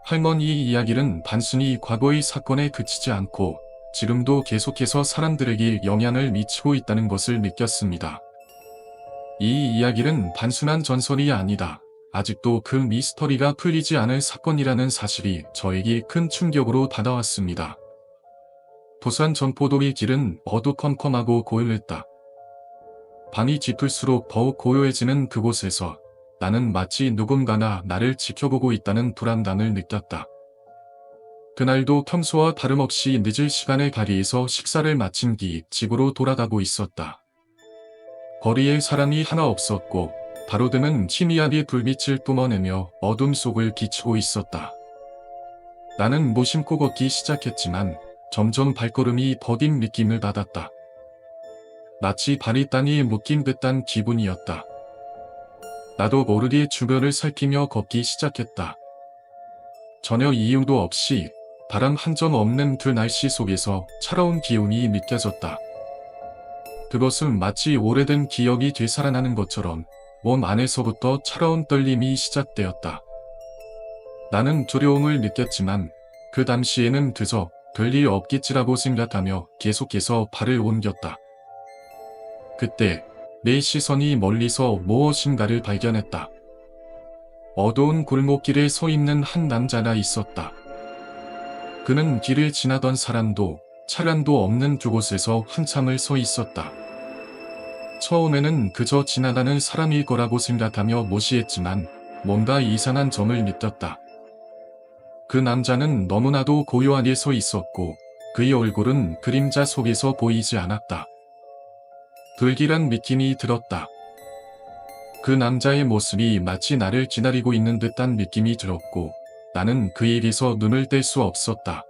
할머니의 이야기는 단순히 과거의 사건에 그치지 않고 지금도 계속해서 사람들에게 영향을 미치고 있다는 것을 느꼈습니다. 이 이야기는 단순한 전설이 아니다. 아직도 그 미스터리가 풀리지 않을 사건이라는 사실이 저에게 큰 충격으로 다가왔습니다. 부산 전포도의 길은 어두컴컴하고 고요했다. 밤이 짙을수록 더욱 고요해지는 그곳에서 나는 마치 누군가가 나를 지켜보고 있다는 불안감을 느꼈다. 그날도 평소와 다름없이 늦을 시간에 가리에서 식사를 마친 뒤 집으로 돌아가고 있었다. 거리에 사람이 하나 없었고 가로등은 희미하게 불빛을 뿜어내며 어둠 속을 비추고 있었다. 나는 무심코 걷기 시작했지만 점점 발걸음이 더딘 느낌을 받았다. 마치 발이 땅에 묶인 듯한 기분이었다. 나도 모르게 주변을 살피며 걷기 시작했다. 전혀 이유도 없이 바람 한 점 없는 그 날씨 속에서 차가운 기운이 느껴졌다. 그것은 마치 오래된 기억이 되살아나는 것처럼 몸 안에서부터 차가운 떨림이 시작되었다. 나는 두려움을 느꼈지만 그 당시에는 그저 별일 없겠지라고 생각하며 계속해서 발을 옮겼다. 그때 내 시선이 멀리서 무엇인가를 발견했다. 어두운 골목길에 서 있는 한 남자가 있었다. 그는 길을 지나던 사람도 차량도 없는 그곳에서 한참을 서 있었다. 처음에는 그저 지나가는 사람일 거라고 생각하며 무시했지만 뭔가 이상한 점을 느꼈다. 그 남자는 너무나도 고요하게 서 있었고 그의 얼굴은 그림자 속에서 보이지 않았다. 불길한 느낌이 들었다. 그 남자의 모습이 마치 나를 기다리고 있는 듯한 느낌이 들었고 나는 그에게서 눈을 뗄 수 없었다.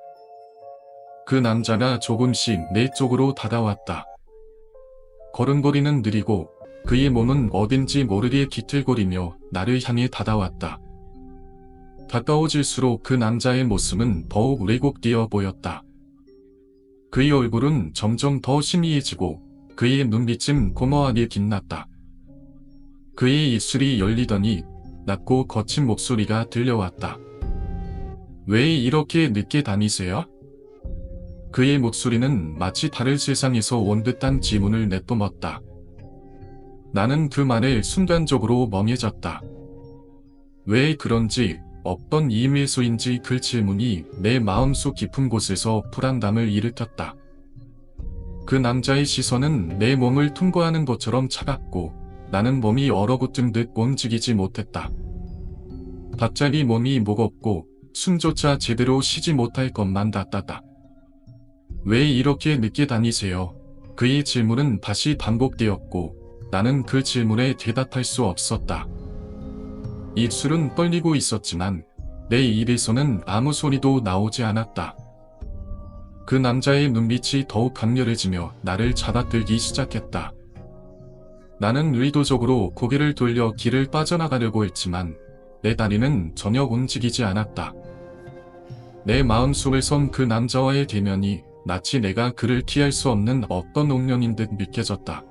그 남자가 조금씩 내 쪽으로 다가왔다. 걸음걸이는 느리고 그의 몸은 어딘지 모르게 기틀거리며 나를 향해 다가왔다. 가까워질수록 그 남자의 모습은 더욱 왜곡되어 보였다. 그의 얼굴은 점점 더 희미해지고 그의 눈빛은 공허하게 빛났다. 그의 입술이 열리더니 낮고 거친 목소리가 들려왔다. 왜 이렇게 늦게 다니세요? 그의 목소리는 마치 다른 세상에서 온 듯한 지문을 내뿜었다. 나는 그 말에 순간적으로 멍해졌다. 왜 그런지 어떤 이밀소인지 그 질문이 내 마음속 깊은 곳에서 불안감을 일으켰다. 그 남자의 시선은 내 몸을 통과하는 것처럼 차갑고 나는 몸이 얼어붙은 듯 움직이지 못했다. 갑자기 몸이 무겁고 숨조차 제대로 쉬지 못할 것만 같았다. 왜 이렇게 늦게 다니세요? 그의 질문은 다시 반복되었고 나는 그 질문에 대답할 수 없었다. 입술은 떨리고 있었지만 내 입에서는 아무 소리도 나오지 않았다. 그 남자의 눈빛이 더욱 강렬해지며 나를 잡아들기 시작했다. 나는 의도적으로 고개를 돌려 길을 빠져나가려고 했지만 내 다리는 전혀 움직이지 않았다. 내 마음속에선 그 남자와의 대면이 마치 내가 그를 피할 수 없는 어떤 운명인 듯 느껴졌다.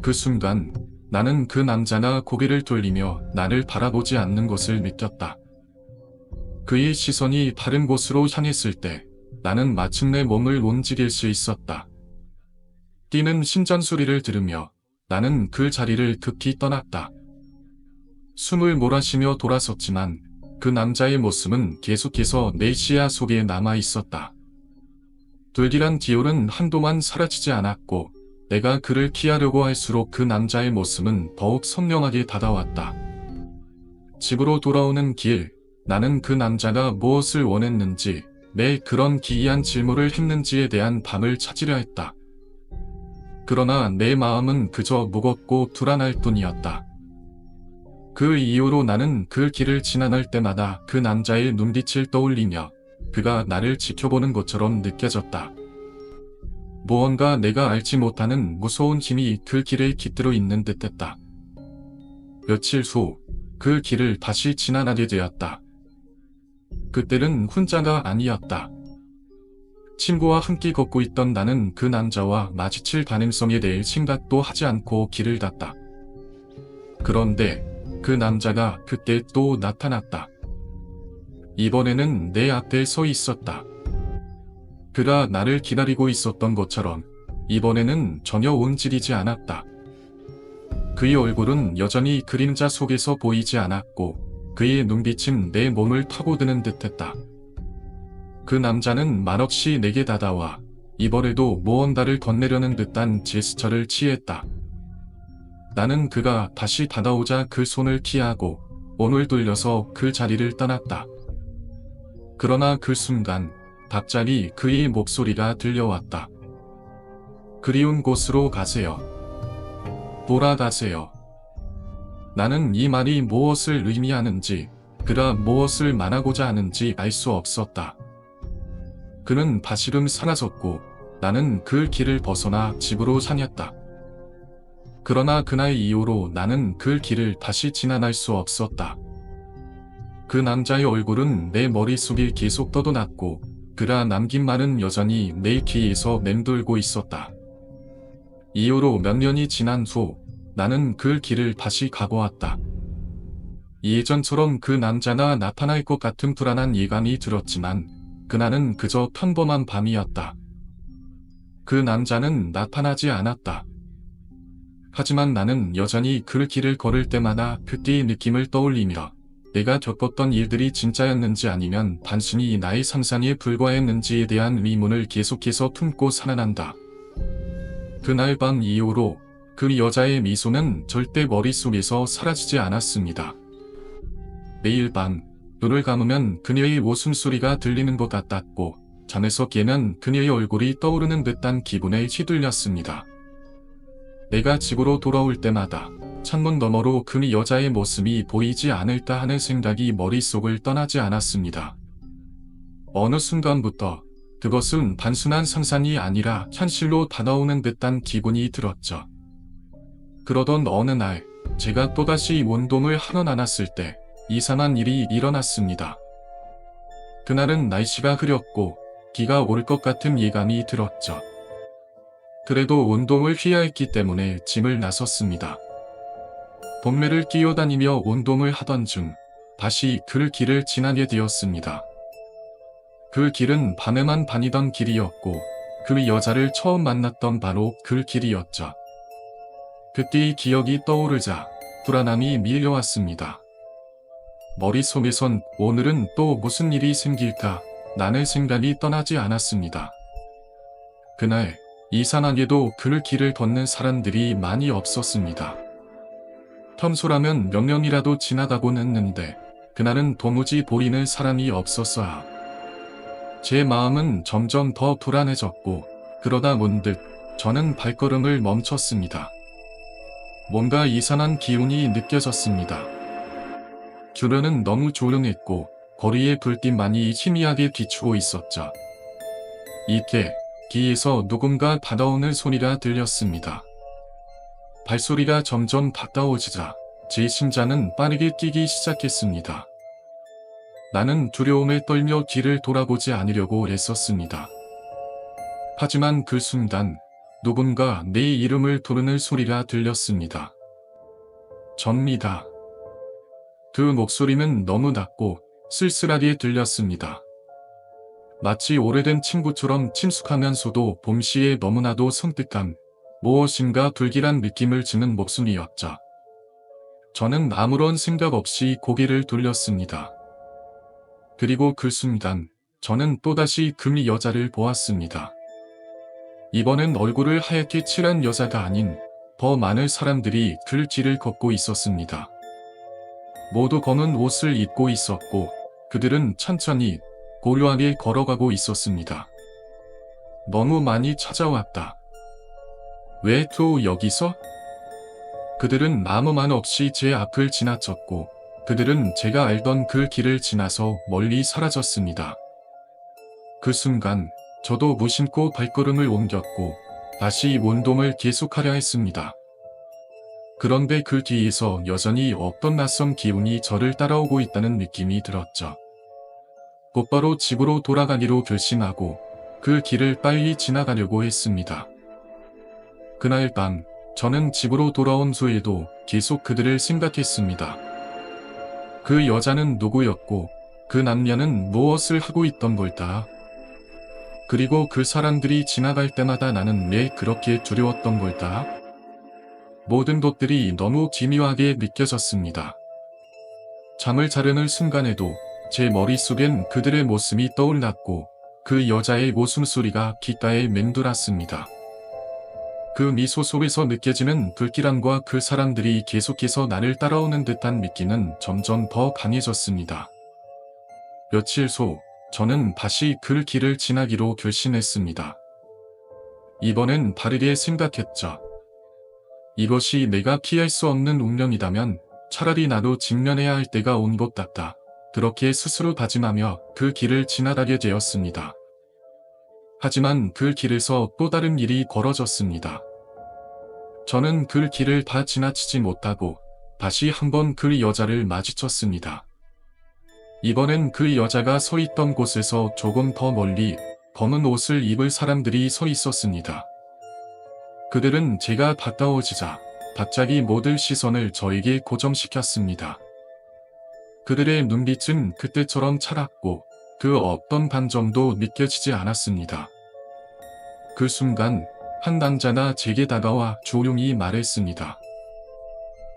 그 순간 나는 그 남자가 고개를 돌리며 나를 바라보지 않는 것을 느꼈다. 그의 시선이 다른 곳으로 향했을 때 나는 마침내 몸을 움직일 수 있었다. 뛰는 심장 소리를 들으며 나는 그 자리를 급히 떠났다. 숨을 몰아쉬며 돌아섰지만 그 남자의 모습은 계속해서 내 시야 속에 남아 있었다. 불길한 기울은 한동안 사라지지 않았고 내가 그를 피하려고 할수록 그 남자의 모습은 더욱 선명하게 다가왔다. 집으로 돌아오는 길, 나는 그 남자가 무엇을 원했는지, 왜 그런 기이한 질문을 했는지에 대한 답을 찾으려 했다. 그러나 내 마음은 그저 무겁고 불안할 뿐이었다. 그 이후로 나는 그 길을 지나갈 때마다 그 남자의 눈빛을 떠올리며 그가 나를 지켜보는 것처럼 느껴졌다. 무언가 내가 알지 못하는 무서운 힘이 그 길을 깃들어 있는 듯했다. 며칠 후 그 길을 다시 지나가게 되었다. 그때는 혼자가 아니었다. 친구와 함께 걷고 있던 나는 그 남자와 마주칠 가능성에 대해 생각도 하지 않고 길을 갔다. 그런데 그 남자가 그때 또 나타났다. 이번에는 내 앞에 서 있었다. 그가 나를 기다리고 있었던 것처럼 이번에는 전혀 움직이지 않았다. 그의 얼굴은 여전히 그림자 속에서 보이지 않았고 그의 눈빛은 내 몸을 파고드는 듯했다. 그 남자는 말없이 내게 다가와 이번에도 무언가를 건네려는 듯한 제스처를 취했다. 나는 그가 다시 다가오자 그 손을 피하고 몸을 돌려서 그 자리를 떠났다. 그러나 그 순간 갑자기 그의 목소리가 들려왔다. 그리운 곳으로 가세요. 돌아가세요. 나는 이 말이 무엇을 의미하는지, 그가 무엇을 말하고자 하는지 알 수 없었다. 그는 다시금 사라졌고 나는 그 길을 벗어나 집으로 향했다. 그러나 그날 이후로 나는 그 길을 다시 지나갈 수 없었다. 그 남자의 얼굴은 내 머릿속에 계속 떠도났고 그가 남긴 말은 여전히 내 귀에서 맴돌고 있었다. 이후로 몇 년이 지난 후 나는 그 길을 다시 가보았다. 예전처럼 그 남자가 나타날 것 같은 불안한 예감이 들었지만 그날은 그저 평범한 밤이었다. 그 남자는 나타나지 않았다. 하지만 나는 여전히 그 길을 걸을 때마다 그때의 느낌을 떠올리며 내가 겪었던 일들이 진짜였는지 아니면 단순히 나의 상상에 불과했는지에 대한 의문을 계속해서 품고 살아난다. 그날 밤 이후로 그 여자의 미소는 절대 머릿속에서 사라지지 않았습니다. 매일 밤 눈을 감으면 그녀의 웃음소리가 들리는 것 같았고 잠에서 깨면 그녀의 얼굴이 떠오르는 듯한 기분에 휘둘렸습니다. 내가 집으로 돌아올 때마다 창문 너머로 그 여자의 모습이 보이지 않을까 하는 생각이 머릿속을 떠나지 않았습니다. 어느 순간부터 그것은 단순한 상상이 아니라 현실로 다가오는 듯한 기분이 들었죠. 그러던 어느 날 제가 또다시 운동을 하러 나갔을 때 이상한 일이 일어났습니다. 그날은 날씨가 흐렸고 비가 올 것 같은 예감이 들었죠. 그래도 운동을 해야 했기 때문에 짐을 나섰습니다. 동네를 뛰어다니며 운동을 하던 중 다시 그 길을 지나게 되었습니다. 그 길은 밤에만 다니던 길이었고 그 여자를 처음 만났던 바로 그 길이었죠. 그때의 기억이 떠오르자 불안함이 밀려왔습니다. 머릿속에선 오늘은 또 무슨 일이 생길까 라는 생각이 떠나지 않았습니다. 그날 이상하게도 그 길을 걷는 사람들이 많이 없었습니다. 평소라면 몇 명이라도 지나가곤 했는데 그날은 도무지 보이는 사람이 없었어요. 제 마음은 점점 더 불안해졌고 그러다 문득 저는 발걸음을 멈췄습니다. 뭔가 이상한 기운이 느껴졌습니다. 주변은 너무 조용했고 거리의 불빛만이 희미하게 비추고 있었죠. 이때 뒤에서 누군가 다가오는 소리가 들렸습니다. 발소리가 점점 가까워지자 제 심장은 빠르게 뛰기 시작했습니다. 나는 두려움에 떨며 뒤를 돌아보지 않으려고 애썼습니다. 하지만 그 순간 누군가 내 이름을 부르는 소리가 들렸습니다. 접니다. 그 목소리는 너무 낮고 쓸쓸하게 들렸습니다. 마치 오래된 친구처럼 친숙하면서도 동시에 너무나도 섬뜩한 무엇인가 불길한 느낌을 주는 목소리였죠. 저는 아무런 생각 없이 고개를 돌렸습니다. 그리고 그 순간 저는 또다시 그 여자를 보았습니다. 이번엔 얼굴을 하얗게 칠한 여자가 아닌 더 많은 사람들이 그 길을 걷고 있었습니다. 모두 검은 옷을 입고 있었고 그들은 천천히 고요하게 걸어가고 있었습니다. 너무 많이 찾아왔다. 왜 또 여기서? 그들은 아무 말 없이 제 앞을 지나쳤고 그들은 제가 알던 그 길을 지나서 멀리 사라졌습니다. 그 순간 저도 무심코 발걸음을 옮겼고 다시 운동을 계속하려 했습니다. 그런데 그 뒤에서 여전히 어떤 낯선 기운이 저를 따라오고 있다는 느낌이 들었죠. 곧바로 집으로 돌아가기로 결심하고 그 길을 빨리 지나가려고 했습니다. 그날 밤 저는 집으로 돌아온 후에도 계속 그들을 생각했습니다. 그 여자는 누구였고 그 남녀는 무엇을 하고 있던 걸까? 그리고 그 사람들이 지나갈 때마다 나는 왜 그렇게 두려웠던 걸까? 모든 것들이 너무 기묘하게 느껴졌습니다. 잠을 자려는 순간에도 제 머릿속엔 그들의 모습이 떠올랐고 그 여자의 웃음소리가 귓가에 맴돌았습니다. 그 미소 속에서 느껴지는 불길함과 그 사람들이 계속해서 나를 따라오는 듯한 느낌은 점점 더 강해졌습니다. 며칠 후 저는 다시 그 길을 지나기로 결심했습니다. 이번엔 다르게 생각했죠. 이것이 내가 피할 수 없는 운명이라면 차라리 나도 직면해야 할 때가 온 것 같다. 그렇게 스스로 다짐하며 그 길을 지나가게 되었습니다. 하지만 그 길에서 또 다른 일이 벌어졌습니다. 저는 그 길을 다 지나치지 못하고 다시 한번 그 여자를 마주쳤습니다. 이번엔 그 여자가 서 있던 곳에서 조금 더 멀리 검은 옷을 입을 사람들이 서 있었습니다. 그들은 제가 가까워지자 갑자기 모든 시선을 저에게 고정시켰습니다. 그들의 눈빛은 그때처럼 차갑고 그 어떤 감정도 느껴지지 않았습니다. 그 순간 한 남자가 제게 다가와 조용히 말했습니다.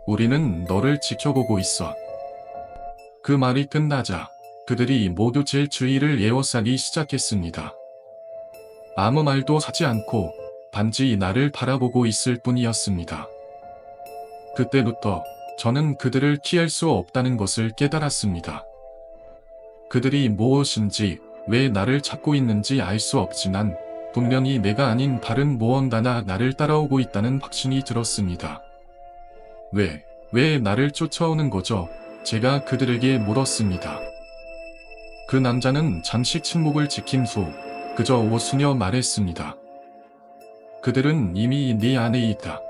우리는 너를 지켜보고 있어. 그 말이 끝나자 그들이 모두 제 주위를 에워싸기 시작했습니다. 아무 말도 하지 않고 단지 나를 바라보고 있을 뿐이었습니다. 그때부터 저는 그들을 피할 수 없다는 것을 깨달았습니다. 그들이 무엇인지 왜 나를 찾고 있는지 알 수 없지만 분명히 내가 아닌 다른 무언가가 나를 따라오고 있다는 확신이 들었습니다. 왜 나를 쫓아오는 거죠? 제가 그들에게 물었습니다. 그 남자는 잠시 침묵을 지킨 후 그저 웃으며 말했습니다. 그들은 이미 네 안에 있다.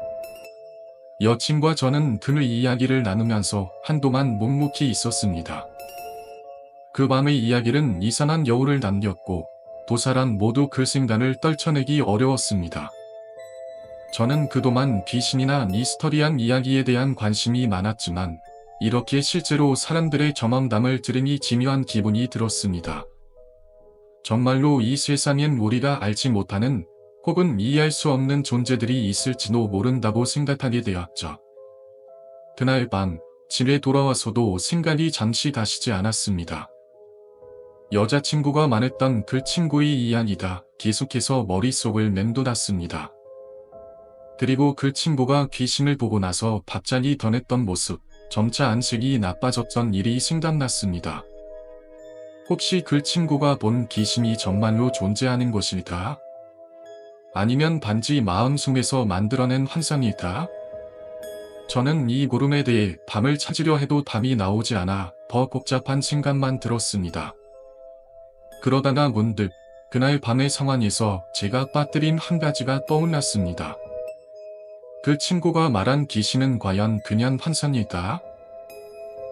여친과 저는 그 이야기를 나누면서 한동안 묵묵히 있었습니다. 그 밤의 이야기는 이상한 여운을 남겼고 두 사람 모두 그 순간을 떨쳐내기 어려웠습니다. 저는 그동안 귀신이나 미스터리한 이야기에 대한 관심이 많았지만 이렇게 실제로 사람들의 경험담을 들으니 기묘한 기분이 들었습니다. 정말로 이 세상엔 우리가 알지 못하는 혹은 이해할 수 없는 존재들이 있을지도 모른다고 생각하게 되었죠. 그날 밤, 집에 돌아와서도 생각이 잠시 가시지 않았습니다. 여자친구가 말했던 그 친구의 이야기가 계속해서 머릿속을 맴돌았습니다. 그리고 그 친구가 귀신을 보고 나서 갑자기 변했던 모습, 점차 안색이 나빠졌던 일이 생각났습니다. 혹시 그 친구가 본 귀신이 정말로 존재하는 것일까? 아니면 단지 마음속에서 만들어낸 환상일까? 저는 이 물음에 대해 답을 찾으려 해도 답이 나오지 않아 더 복잡한 생각만 들었습니다. 그러다가 문득 그날 밤의 상황에서 제가 빠뜨린 한 가지가 떠올랐습니다. 그 친구가 말한 귀신은 과연 그냥 환상일까?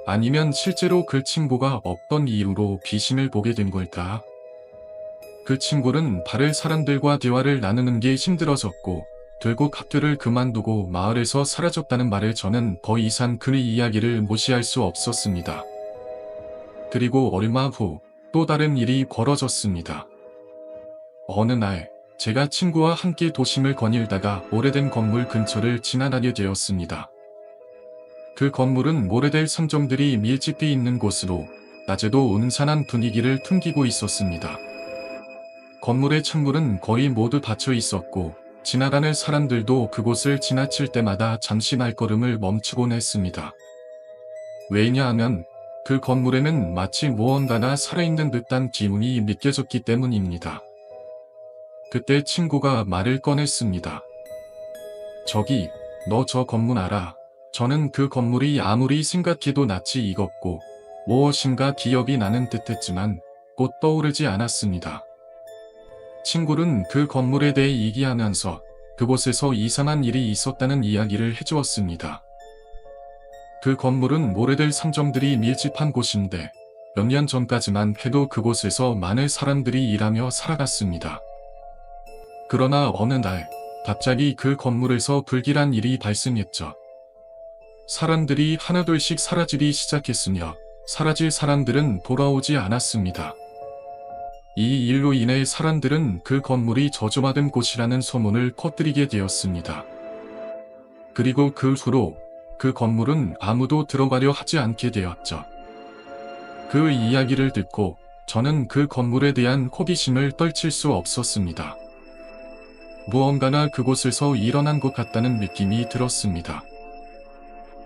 아니면 실제로 그 친구가 어떤 이유로 귀신을 보게 된 걸까? 그 친구는 다른 사람들과 대화를 나누는 게 힘들어졌고 결국 학교를 그만두고 마을에서 사라졌다는 말에 저는 더 이상 그의 이야기를 무시할 수 없었습니다. 그리고 얼마 후 또 다른 일이 벌어졌습니다. 어느 날 제가 친구와 함께 도심을 거닐다가 오래된 건물 근처를 지나가게 되었습니다. 그 건물은 오래된 선정들이 밀집해 있는 곳으로 낮에도 은산한 분위기를 풍기고 있었습니다. 건물의 창문은 거의 모두 닫혀 있었고 지나가는 사람들도 그곳을 지나칠 때마다 잠시 발걸음을 멈추곤 했습니다. 왜냐하면 그 건물에는 마치 무언가가 살아있는 듯한 기운이 느껴졌기 때문입니다. 그때 친구가 말을 꺼냈습니다. 저기, 너 저 건물 알아? 저는 그 건물이 아무리 생각해도 낯이 익었고 무엇인가 기억이 나는 듯했지만 곧 떠오르지 않았습니다. 친구는 그 건물에 대해 얘기하면서 그곳에서 이상한 일이 있었다는 이야기를 해주었습니다. 그 건물은 오래된 상점들이 밀집한 곳인데 몇 년 전까지만 해도 그곳에서 많은 사람들이 일하며 살아갔습니다. 그러나 어느 날 갑자기 그 건물에서 불길한 일이 발생했죠. 사람들이 하나둘씩 사라지기 시작했으며 사라질 사람들은 돌아오지 않았습니다. 이 일로 인해 사람들은 그 건물이 저주받은 곳이라는 소문을 퍼뜨리게 되었습니다. 그리고 그 후로 그 건물은 아무도 들어가려 하지 않게 되었죠. 그 이야기를 듣고 저는 그 건물에 대한 호기심을 떨칠 수 없었습니다. 무언가가 그곳에서 일어난 것 같다는 느낌이 들었습니다.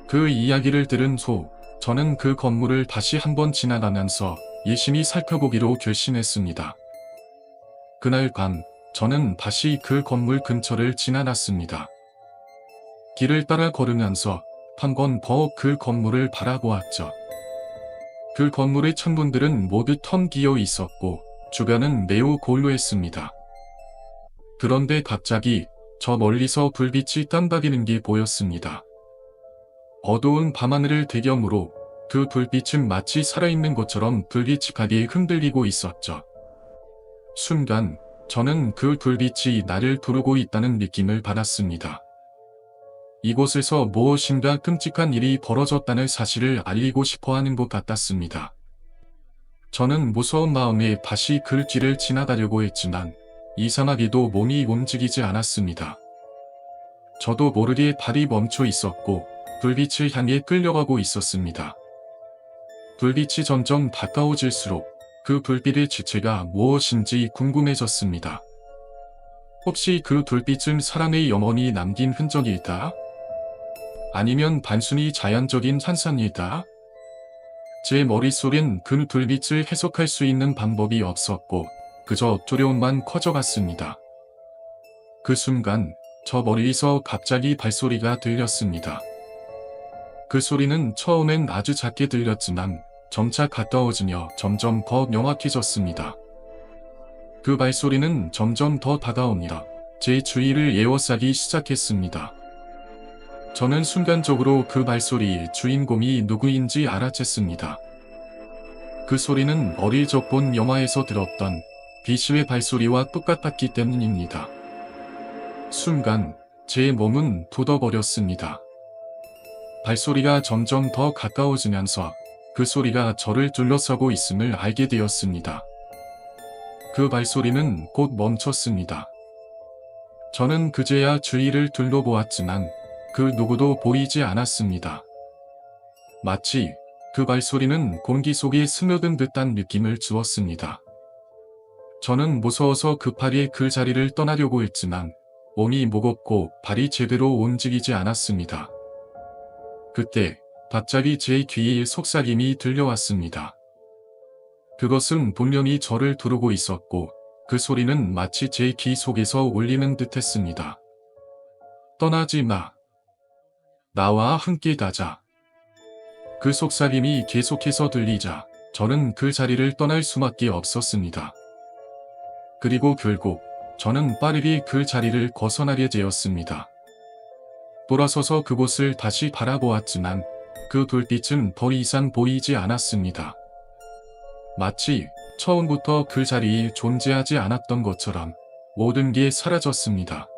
그 이야기를 들은 후 저는 그 건물을 다시 한번 지나가면서 열심히 살펴보기로 결심했습니다. 그날 밤 저는 다시 그 건물 근처를 지나갔습니다. 길을 따라 걸으면서 한 번 더 그 건물을 바라보았죠. 그 건물의 창문들은 모두 텅 비어 있었고 주변은 매우 고요했습니다. 그런데 갑자기 저 멀리서 불빛이 깜박이는 게 보였습니다. 어두운 밤하늘을 배경으로 그 불빛은 마치 살아있는 것처럼 불규칙하게 흔들리고 있었죠. 순간 저는 그 불빛이 나를 부르고 있다는 느낌을 받았습니다. 이곳에서 무엇인가 끔찍한 일이 벌어졌다는 사실을 알리고 싶어 하는 것 같았습니다. 저는 무서운 마음에 다시 그 길을 지나가려고 했지만 이상하게도 몸이 움직이지 않았습니다. 저도 모르게 발이 멈춰 있었고 불빛을 향해 끌려가고 있었습니다. 불빛이 점점 가까워질수록 그 불빛의 주체가 무엇인지 궁금해졌습니다. 혹시 그 불빛은 사람의 영혼이 남긴 흔적일까? 아니면 단순히 자연적인 현상일까? 제 머릿속엔 그 불빛을 해석할 수 있는 방법이 없었고 그저 두려움만 커져갔습니다. 그 순간 저 멀리서 갑자기 발소리가 들렸습니다. 그 소리는 처음엔 아주 작게 들렸지만 점차 가까워지며 점점 더 명확해졌습니다. 그 발소리는 점점 더 다가오며 제 주위를 에워싸기 시작했습니다. 저는 순간적으로 그 발소리의 주인공이 누구인지 알아챘습니다. 그 소리는 어릴 적 본 영화에서 들었던 비슈의 발소리와 똑같았기 때문입니다. 순간 제 몸은 굳어버렸습니다. 발소리가 점점 더 가까워지면서 그 소리가 저를 둘러싸고 있음을 알게 되었습니다. 그 발소리는 곧 멈췄습니다. 저는 그제야 주위를 둘러보았지만 그 누구도 보이지 않았습니다. 마치 그 발소리는 공기 속에 스며든 듯한 느낌을 주었습니다. 저는 무서워서 급하게 그 자리를 떠나려고 했지만 몸이 무겁고 발이 제대로 움직이지 않았습니다. 그때 갑자기 제 귀에 속삭임이 들려왔습니다. 그것은 분명히 저를 두르고 있었고 그 소리는 마치 제 귀 속에서 울리는 듯했습니다. 떠나지 마. 나와 함께 가자. 그 속삭임이 계속해서 들리자 저는 그 자리를 떠날 수밖에 없었습니다. 그리고 결국 저는 빠르게 그 자리를 벗어나게 되었습니다. 돌아서서 그곳을 다시 바라보았지만 그 불빛은 더 이상 보이지 않았습니다. 마치 처음부터 그 자리에 존재하지 않았던 것처럼 모든 게 사라졌습니다.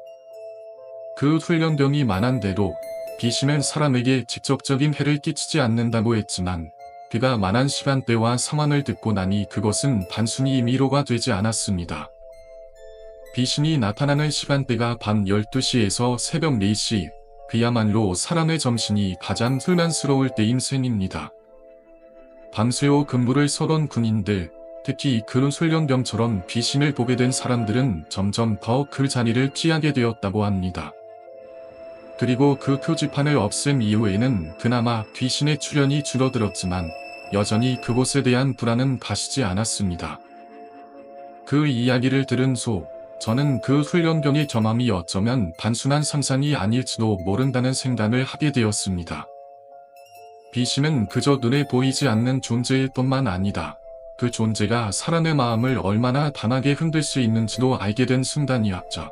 그 훈련병이 말한 대로 귀신은 사람에게 직접적인 해를 끼치지 않는다고 했지만 그가 말한 시간대와 상황을 듣고 나니 그것은 단순히 미로가 되지 않았습니다. 귀신이 나타나는 시간대가 밤 12시에서 새벽 4시, 그야말로 사람의 정신이 가장 혼란스러울 때인 셈입니다. 밤새워 근무를 서던 군인들, 특히 그런 훈련병처럼 귀신을 보게 된 사람들은 점점 더 그 자리를 피하게 되었다고 합니다. 그리고 그 표지판을 없앤 이후에는 그나마 귀신의 출현이 줄어들었지만 여전히 그곳에 대한 불안은 가시지 않았습니다. 그 이야기를 들은 후 저는 그 훈련병의 경험이 어쩌면 단순한 상상이 아닐지도 모른다는 생각을 하게 되었습니다. 귀신은 그저 눈에 보이지 않는 존재일 뿐만 아니다. 그 존재가 사람의 마음을 얼마나 단하게 흔들 수 있는지도 알게 된 순간이었죠.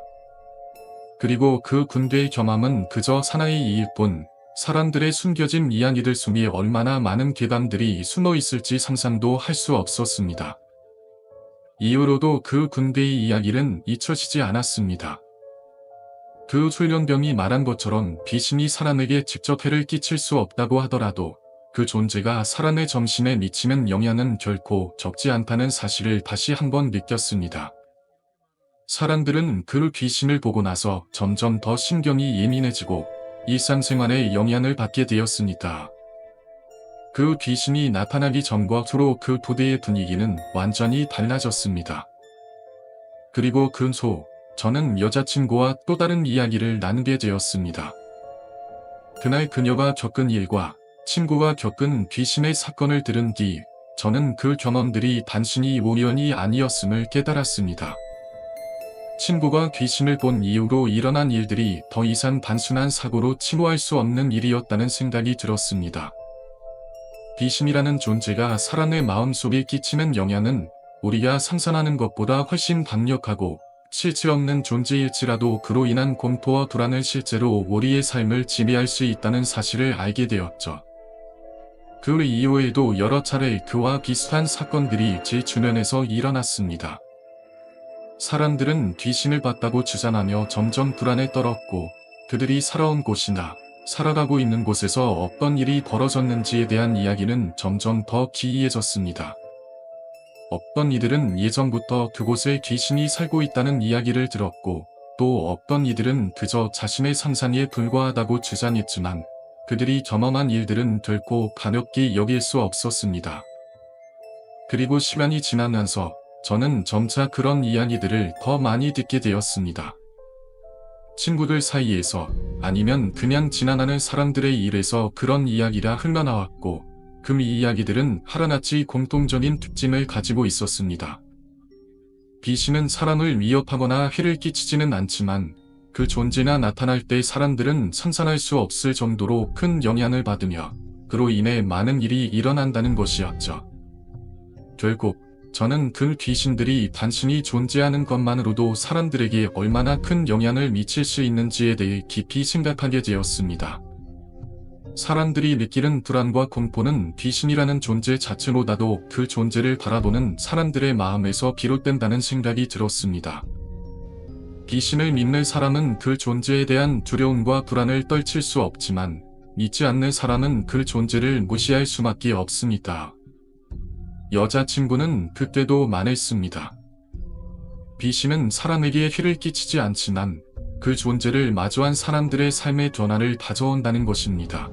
그리고 그 군대의 경험은 그저 사나이 이일 뿐, 사람들의 숨겨진 이야기들 속에 얼마나 많은 괴담들이 숨어 있을지 상상도 할 수 없었습니다. 이후로도 그 군대의 이야기는 잊혀지지 않았습니다. 그 훈련병이 말한 것처럼 귀신이 사람에게 직접 해를 끼칠 수 없다고 하더라도 그 존재가 사람의 정신에 미치는 영향은 결코 적지 않다는 사실을 다시 한번 느꼈습니다. 사람들은 그 귀신을 보고 나서 점점 더 신경이 예민해지고 일상생활에 영향을 받게 되었습니다. 그 귀신이 나타나기 전과 후로 그 부대의 분위기는 완전히 달라졌습니다. 그리고 그 후 저는 여자친구와 또 다른 이야기를 나누게 되었습니다. 그날 그녀가 겪은 일과 친구가 겪은 귀신의 사건을 들은 뒤 저는 그 경험들이 단순히 우연이 아니었음을 깨달았습니다. 친구가 귀신을 본 이후로 일어난 일들이 더 이상 단순한 사고로 치부할 수 없는 일이었다는 생각이 들었습니다. 귀신이라는 존재가 사람의 마음속에 끼치는 영향은 우리가 상상하는 것보다 훨씬 강력하고 실체 없는 존재일지라도 그로 인한 공포와 불안을 실제로 우리의 삶을 지배할 수 있다는 사실을 알게 되었죠. 그 이후에도 여러 차례 그와 비슷한 사건들이 제 주변에서 일어났습니다. 사람들은 귀신을 봤다고 주장하며 점점 불안에 떨었고 그들이 살아온 곳이나 살아가고 있는 곳에서 어떤 일이 벌어졌는지에 대한 이야기는 점점 더 기이해졌습니다. 어떤 이들은 예전부터 그곳에 귀신이 살고 있다는 이야기를 들었고 또 어떤 이들은 그저 자신의 상상에 불과하다고 주장했지만 그들이 경험한 일들은 결코 가볍게 여길 수 없었습니다. 그리고 시간이 지나면서 저는 점차 그런 이야기들을 더 많이 듣게 되었습니다. 친구들 사이에서 아니면 그냥 지나가는 사람들의 일에서 그런 이야기가 흘러나왔고 그 이야기들은 하나같이 공통적인 특징을 가지고 있었습니다. 귀신은 사람을 위협하거나 해를 끼치지는 않지만 그 존재가 나타날 때 사람들은 상상할 수 없을 정도로 큰 영향을 받으며 그로 인해 많은 일이 일어난다는 것이었죠. 결국 저는 그 귀신들이 단순히 존재하는 것만으로도 사람들에게 얼마나 큰 영향을 미칠 수 있는지에 대해 깊이 생각하게 되었습니다. 사람들이 느끼는 불안과 공포는 귀신이라는 존재 자체보다도 그 존재를 바라보는 사람들의 마음에서 비롯된다는 생각이 들었습니다. 귀신을 믿는 사람은 그 존재에 대한 두려움과 불안을 떨칠 수 없지만 믿지 않는 사람은 그 존재를 무시할 수밖에 없습니다. 여자친구는 그때도 말했습니다. 귀신은 사람에게 해를 끼치지 않지만 그 존재를 마주한 사람들의 삶의 변화를 가져온다는 것입니다.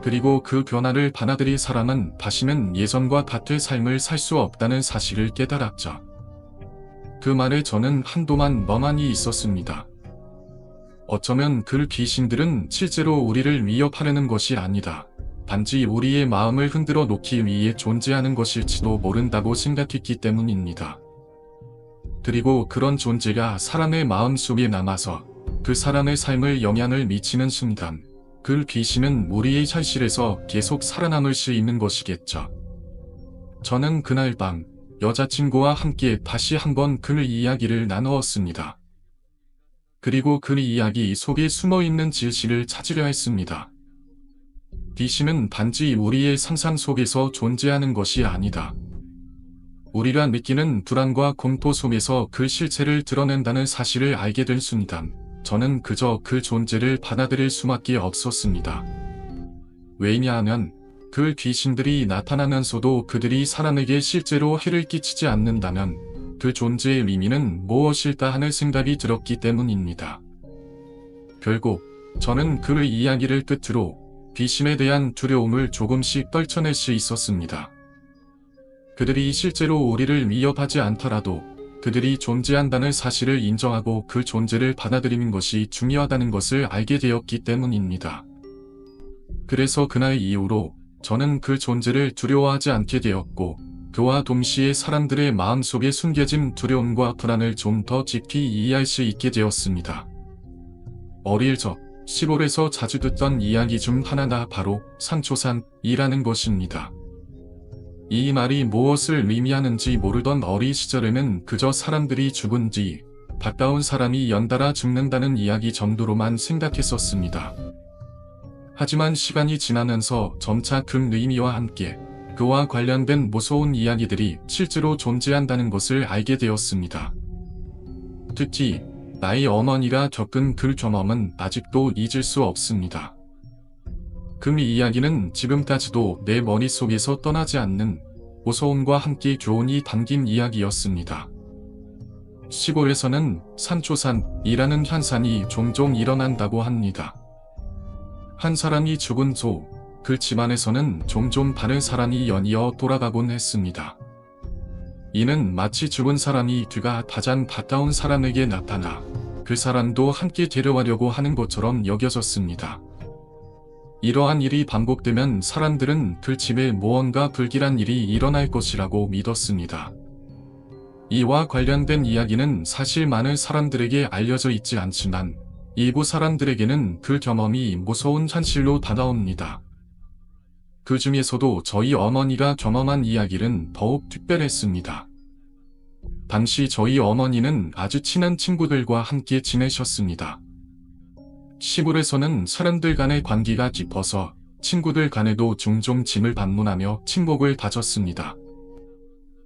그리고 그 변화를 받아들인 사람은 다시는 예전과 같은 삶을 살 수 없다는 사실을 깨달았죠. 그 말에 저는 한동안 멍하니 있었습니다. 어쩌면 그 귀신들은 실제로 우리를 위협하려는 것이 아니다. 단지 우리의 마음을 흔들어 놓기 위해 존재하는 것일지도 모른다고 생각했기 때문입니다. 그리고 그런 존재가 사람의 마음 속에 남아서 그 사람의 삶을 영향을 미치는 순간, 그 귀신은 우리의 현실에서 계속 살아남을 수 있는 것이겠죠. 저는 그날 밤 여자친구와 함께 다시 한번 그 이야기를 나누었습니다. 그리고 그 이야기 속에 숨어있는 진실을 찾으려 했습니다. 귀신은 단지 우리의 상상 속에서 존재하는 것이 아니다. 우리가 느끼는 불안과 공포 속에서 그 실체를 드러낸다는 사실을 알게 된 순간, 저는 그저 그 존재를 받아들일 수밖에 없었습니다. 왜냐하면 그 귀신들이 나타나면서도 그들이 사람에게 실제로 해를 끼치지 않는다면 그 존재의 의미는 무엇일까 하는 생각이 들었기 때문입니다. 결국 저는 그 이야기를 끝으로 귀신에 대한 두려움을 조금씩 떨쳐낼 수 있었습니다. 그들이 실제로 우리를 위협하지 않더라도 그들이 존재한다는 사실을 인정하고 그 존재를 받아들이는 것이 중요하다는 것을 알게 되었기 때문입니다. 그래서 그날 이후로 저는 그 존재를 두려워하지 않게 되었고, 그와 동시에 사람들의 마음속에 숨겨진 두려움과 불안을 좀 더 깊이 이해할 수 있게 되었습니다. 어릴 적 시골에서 자주 듣던 이야기 중 하나가 바로 산초산이라는 것입니다. 이 말이 무엇을 의미하는지 모르던 어린 시절에는 그저 사람들이 죽은 뒤 가까운 사람이 연달아 죽는다는 이야기 정도로만 생각했었습니다. 하지만 시간이 지나면서 점차 그 의미와 함께 그와 관련된 무서운 이야기들이 실제로 존재한다는 것을 알게 되었습니다. 특히 나의 어머니가 겪은 그 경험은 아직도 잊을 수 없습니다. 그 이야기는 지금까지도 내 머릿속에서 떠나지 않는 무서움과 함께 교훈이 담긴 이야기였습니다. 시골에서는 산초산이라는 현상이 종종 일어난다고 합니다. 한 사람이 죽은 후 그 집안에서는 종종 다른 사람이 연이어 돌아가곤 했습니다. 이는 마치 죽은 사람이 뒤가 가장 가까운 사람에게 나타나 그 사람도 함께 데려가려고 하는 것처럼 여겨졌습니다. 이러한 일이 반복되면 사람들은 그 집에 무언가 불길한 일이 일어날 것이라고 믿었습니다. 이와 관련된 이야기는 사실 많은 사람들에게 알려져 있지 않지만 일부 사람들에게는 그 경험이 무서운 현실로 다가옵니다. 그 중에서도 저희 어머니가 경험한 이야기는 더욱 특별했습니다. 당시 저희 어머니는 아주 친한 친구들과 함께 지내셨습니다. 시골에서는 사람들 간의 관계가 깊어서 친구들 간에도 종종 집을 방문하며 친목을 다졌습니다.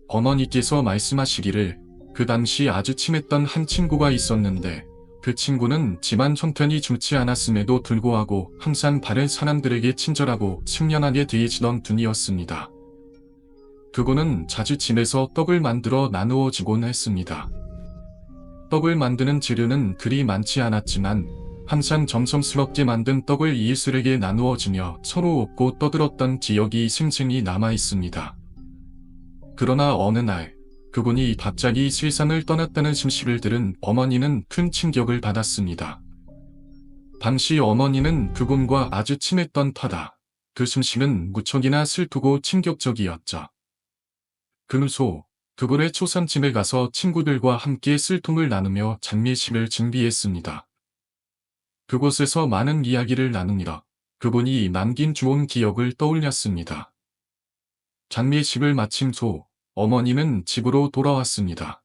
어머니께서 말씀하시기를 그 당시 아주 친했던 한 친구가 있었는데 그 친구는 집안 형편이 좋지 않았음에도 불구하고 항상 다른 사람들에게 친절하고 친절하게 대해지던 분이었습니다. 그분은 자주 집에서 떡을 만들어 나누어 주곤 했습니다. 떡을 만드는 재료는 그리 많지 않았지만 항상 정성스럽게 만든 떡을 이웃들에게 나누어 주며 서로 웃고 떠들었던 기억이 생생히 남아 있습니다. 그러나 어느 날 그분이 갑자기 세상을 떠났다는 소식을 들은 어머니는 큰 충격을 받았습니다. 당시 어머니는 그분과 아주 친했던 터라 그 소식은 무척이나 슬프고 충격적이었죠. 그 후 그분의 초상집에 가서 친구들과 함께 슬픔을 나누며 장례식을 준비했습니다. 그곳에서 많은 이야기를 나누니라 그분이 남긴 좋은 기억을 떠올렸습니다. 장례식을 마친 후 어머니는 집으로 돌아왔습니다.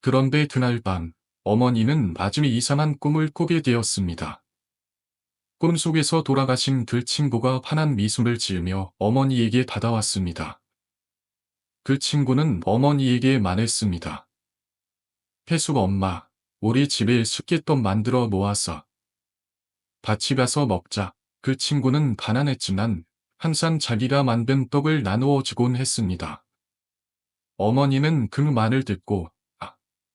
그런데 그날 밤 어머니는 아주 이상한 꿈을 꾸게 되었습니다. 꿈속에서 돌아가신 그 친구가 환한 미소를 지으며 어머니에게 다가왔습니다. 그 친구는 어머니에게 말했습니다. 혜숙 엄마, 우리 집에 숫개떡 만들어 놓았어. 같이 가서 먹자. 그 친구는 가난했지만 항상 자기가 만든 떡을 나누어 주곤 했습니다. 어머니는 그 말을 듣고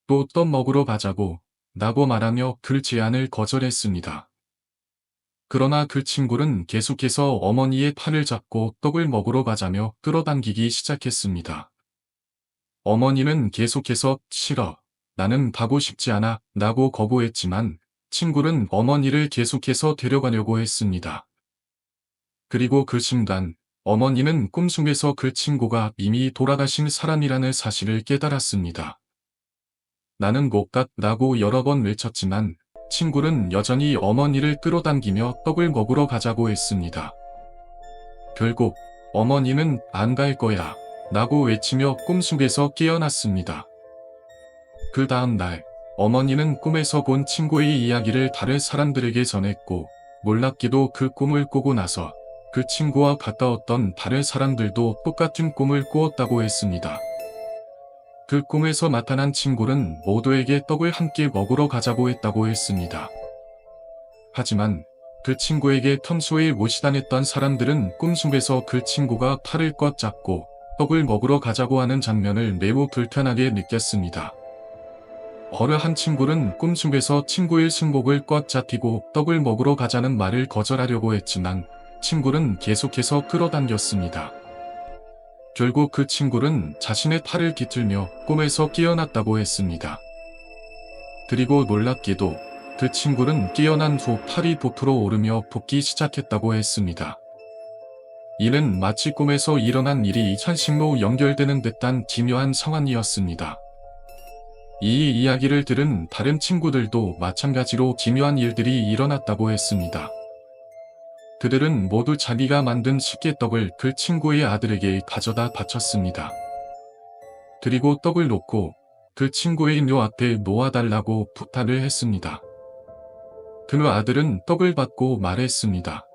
또 떡 먹으러 가자고 라고 말하며 그 제안을 거절했습니다. 그러나 그 친구는 계속해서 어머니의 팔을 잡고 떡을 먹으러 가자며 끌어당기기 시작했습니다. 어머니는 계속해서 싫어. 나는 가고 싶지 않아. 라고 거부했지만 친구는 어머니를 계속해서 데려가려고 했습니다. 그리고 그 순간 어머니는 꿈속에서 그 친구가 이미 돌아가신 사람이라는 사실을 깨달았습니다. 나는 못 가. 라고 여러 번 외쳤지만 친구는 여전히 어머니를 끌어당기며 떡을 먹으러 가자고 했습니다. 결국 어머니는 안 갈 거야 라고 외치며 꿈속에서 깨어났습니다. 그 다음 날 어머니는 꿈에서 본 친구의 이야기를 다른 사람들에게 전했고 놀랍게도 그 꿈을 꾸고 나서 그 친구와 가까웠던 다른 사람들도 똑같은 꿈을 꾸었다고 했습니다. 그 꿈에서 나타난 친구는 모두에게 떡을 함께 먹으러 가자고 했다고 했습니다. 하지만 그 친구에게 평소에 무시당했던 사람들은 꿈속에서 그 친구가 팔을 꽉 잡고 떡을 먹으러 가자고 하는 장면을 매우 불편하게 느꼈습니다. 어느 한 친구는 꿈속에서 친구의 승복을 꽉 잡히고 떡을 먹으러 가자는 말을 거절하려고 했지만 친구는 계속해서 끌어당겼습니다. 결국 그 친구는 자신의 팔을 비틀며 꿈에서 깨어났다고 했습니다. 그리고 놀랍게도 그 친구는 깨어난 후 팔이 부풀어 오르며 붓기 시작했다고 했습니다. 이는 마치 꿈에서 일어난 일이 현실로 연결되는 듯한 기묘한 상황이었습니다. 이 이야기를 들은 다른 친구들도 마찬가지로 기묘한 일들이 일어났다고 했습니다. 그들은 모두 자기가 만든 식개떡을 그 친구의 아들에게 가져다 바쳤습니다. 그리고 떡을 놓고 그 친구의 묘 앞에 놓아달라고 부탁을 했습니다. 그 아들은 떡을 받고 말했습니다.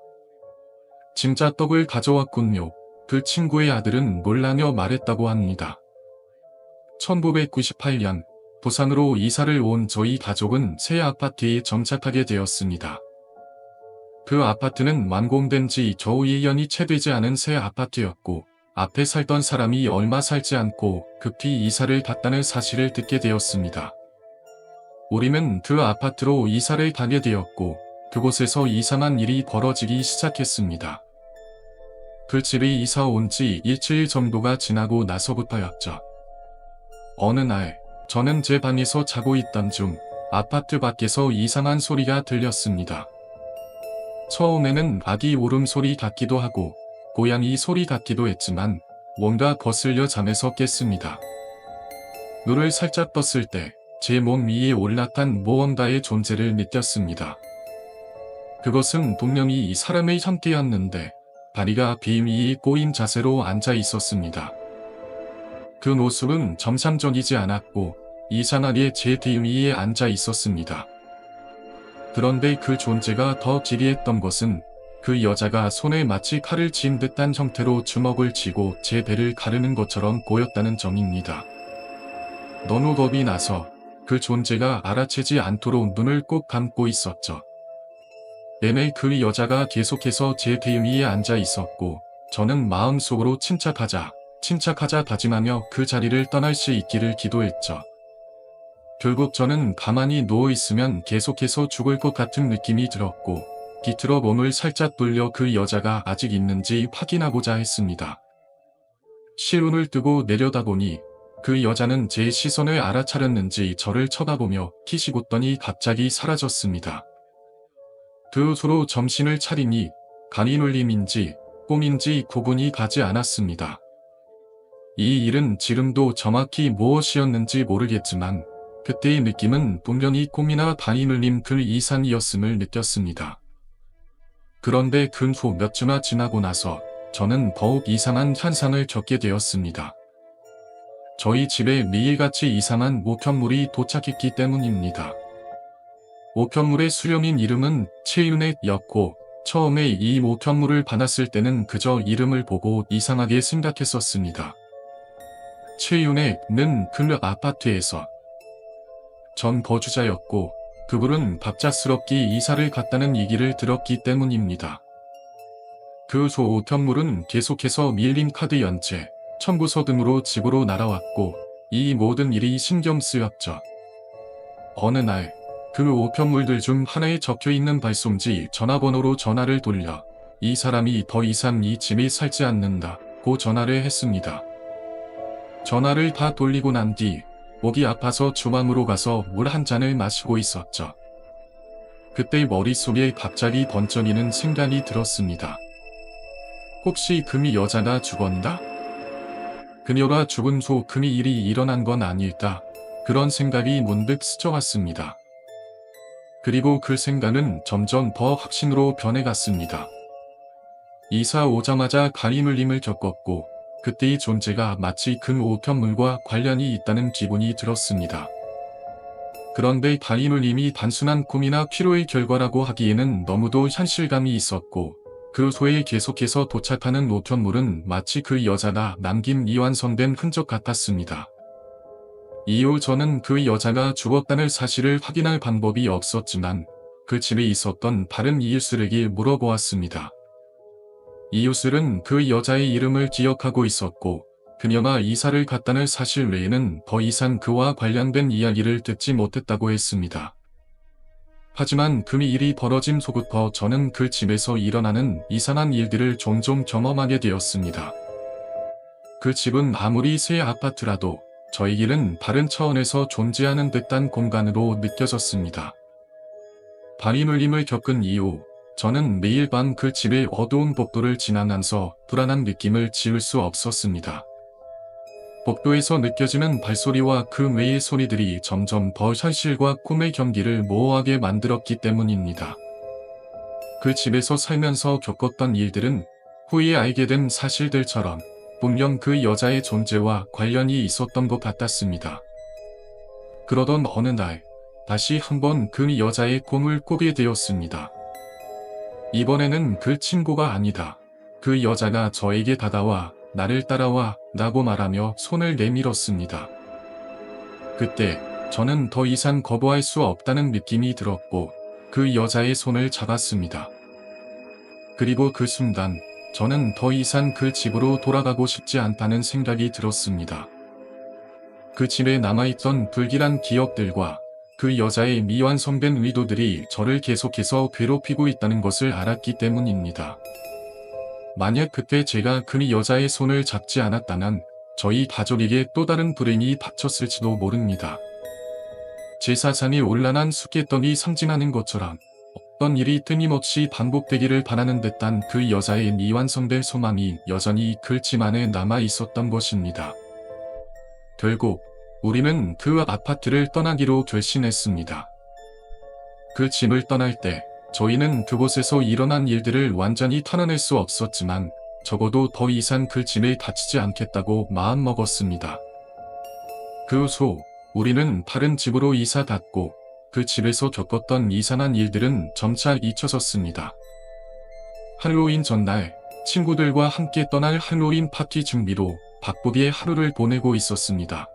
진짜 떡을 가져왔군요. 그 친구의 아들은 놀라며 말했다고 합니다. 1998년 부산으로 이사를 온 저희 가족은 새 아파트에 정착하게 되었습니다. 그 아파트는 완공된 지 겨우 1년이 채 되지 않은 새 아파트였고 앞에 살던 사람이 얼마 살지 않고 급히 이사를 갔다는 사실을 듣게 되었습니다. 우리는 그 아파트로 이사를 가게 되었고 그곳에서 이상한 일이 벌어지기 시작했습니다. 그 집에 이사 온 지 일주일 정도가 지나고 나서부터였죠. 어느 날 저는 제 방에서 자고 있던 중 아파트 밖에서 이상한 소리가 들렸습니다. 처음에는 아기 울음소리 같기도 하고 고양이 소리 같기도 했지만 뭔가 거슬려 잠에서 깼습니다. 눈을 살짝 떴을 때 제 몸 위에 올라탄 무언가의 존재를 느꼈습니다. 그것은 분명히 사람의 형태였는데 다리가 비 위에 꼬인 자세로 앉아 있었습니다. 그 모습은 정상적이지 않았고 이상하게 제 등 위에 앉아 있었습니다. 그런데 그 존재가 더 기이했던 것은 그 여자가 손에 마치 칼을 쥔 듯한 형태로 주먹을 쥐고 제 배를 가르는 것처럼 보였다는 점입니다. 너무 겁이 나서 그 존재가 알아채지 않도록 눈을 꼭 감고 있었죠. 내내 그 여자가 계속해서 제 등 위에 앉아 있었고 저는 마음속으로 침착하자 다짐하며 그 자리를 떠날 수 있기를 기도했죠. 결국 저는 가만히 누워있으면 계속해서 죽을 것 같은 느낌이 들었고 비틀어 몸을 살짝 돌려 그 여자가 아직 있는지 확인하고자 했습니다. 실눈을 뜨고 내려다보니 그 여자는 제 시선을 알아차렸는지 저를 쳐다보며 키시고더니 갑자기 사라졌습니다. 그 후로 정신을 차리니 간이놀림인지 꿈인지 구분이 가지 않았습니다. 이 일은 지금도 정확히 무엇이었는지 모르겠지만 그때의 느낌은 분명히 꿈이나 간이놀림 그 이상이었음을 느꼈습니다. 그런데 그 후 몇 주나 지나고 나서 저는 더욱 이상한 현상을 겪게 되었습니다. 저희 집에 매일같이 이상한 목현물이 도착했기 때문입니다. 목현물의 수령인 이름은 최윤액이었고 처음에 이 목현물을 받았을 때는 그저 이름을 보고 이상하게 생각했었습니다. 최윤액은 그 아파트에서 전 거주자였고 그분은 갑작스럽게 이사를 갔다는 얘기를 들었기 때문입니다. 그 후 목현물은 계속해서 밀림 카드 연체, 청구서 등으로 집으로 날아왔고 이 모든 일이 신경 쓰였죠. 어느 날 그 우편물들 중 하나에 적혀있는 발송지 전화번호로 전화를 돌려 이 사람이 더 이상 이 집에 살지 않는다고 전화를 했습니다. 전화를 다 돌리고 난 뒤 목이 아파서 주방으로 가서 물 한 잔을 마시고 있었죠. 그때 머릿속에 갑자기 번쩍이는 생각이 들었습니다. 혹시 금이 여자가 죽었나? 그녀가 죽은 후 금이 일이 일어난 건 아닐까? 그런 생각이 문득 스쳐왔습니다. 그리고 그 생각은 점점 더 확신으로 변해갔습니다. 이사 오자마자 가리눌림을 겪었고 그때의 존재가 마치 그 우편물과 관련이 있다는 기분이 들었습니다. 그런데 가리눌림이 단순한 꿈이나 피로의 결과라고 하기에는 너무도 현실감이 있었고 그 후에 계속해서 도착하는 우편물은 마치 그 여자가 남긴 미완성된 흔적 같았습니다. 이후 저는 그 여자가 죽었다는 사실을 확인할 방법이 없었지만 그 집에 있었던 다른 이웃들에게 물어보았습니다. 이웃들은 그 여자의 이름을 기억하고 있었고 그녀가 이사를 갔다는 사실 외에는 더 이상 그와 관련된 이야기를 듣지 못했다고 했습니다. 하지만 그 일이 벌어진 후부터 저는 그 집에서 일어나는 이상한 일들을 종종 경험하게 되었습니다. 그 집은 아무리 새 아파트라도 저에게는 다른 차원에서 존재하는 듯한 공간으로 느껴졌습니다. 가리눌림을 겪은 이후 저는 매일 밤 그 집의 어두운 복도를 지나면서 불안한 느낌을 지울 수 없었습니다. 복도에서 느껴지는 발소리와 그 외의 소리들이 점점 더 현실과 꿈의 경기를 모호하게 만들었기 때문입니다. 그 집에서 살면서 겪었던 일들은 후에 알게 된 사실들처럼 분명 그 여자의 존재와 관련이 있었던 것 같았습니다. 그러던 어느 날 다시 한번 그 여자의 꿈을 꾸게 되었습니다. 이번에는 그 친구가 아니다. 그 여자가 저에게 다가와 나를 따라와 라고 말하며 손을 내밀었습니다. 그때 저는 더 이상 거부할 수 없다는 느낌이 들었고 그 여자의 손을 잡았습니다. 그리고 그 순간 저는 더 이상 그 집으로 돌아가고 싶지 않다는 생각이 들었습니다. 그 집에 남아있던 불길한 기억들과 그 여자의 미완성된 의도들이 저를 계속해서 괴롭히고 있다는 것을 알았기 때문입니다. 만약 그때 제가 그 여자의 손을 잡지 않았다면 저희 가족에게 또 다른 불행이 닥쳤을지도 모릅니다. 제사상에 올라난 숫개떡이 상징하는 것처럼 어떤 일이 끊임없이 반복되기를 바라는 듯한 그 여자의 미완성된 소망이 여전히 그 집 안에 남아 있었던 것입니다. 결국 우리는 그 아파트를 떠나기로 결심했습니다. 그 집을 떠날 때 저희는 그곳에서 일어난 일들을 완전히 털어낼 수 없었지만 적어도 더 이상 그 집에 갇히지 않겠다고 마음먹었습니다. 그 후 우리는 다른 집으로 이사 갔고 그 집에서 겪었던 이상한 일들은 점차 잊혀졌습니다. 할로윈 전날 친구들과 함께 떠날 할로윈 파티 준비로 바쁘게 하루를 보내고 있었습니다.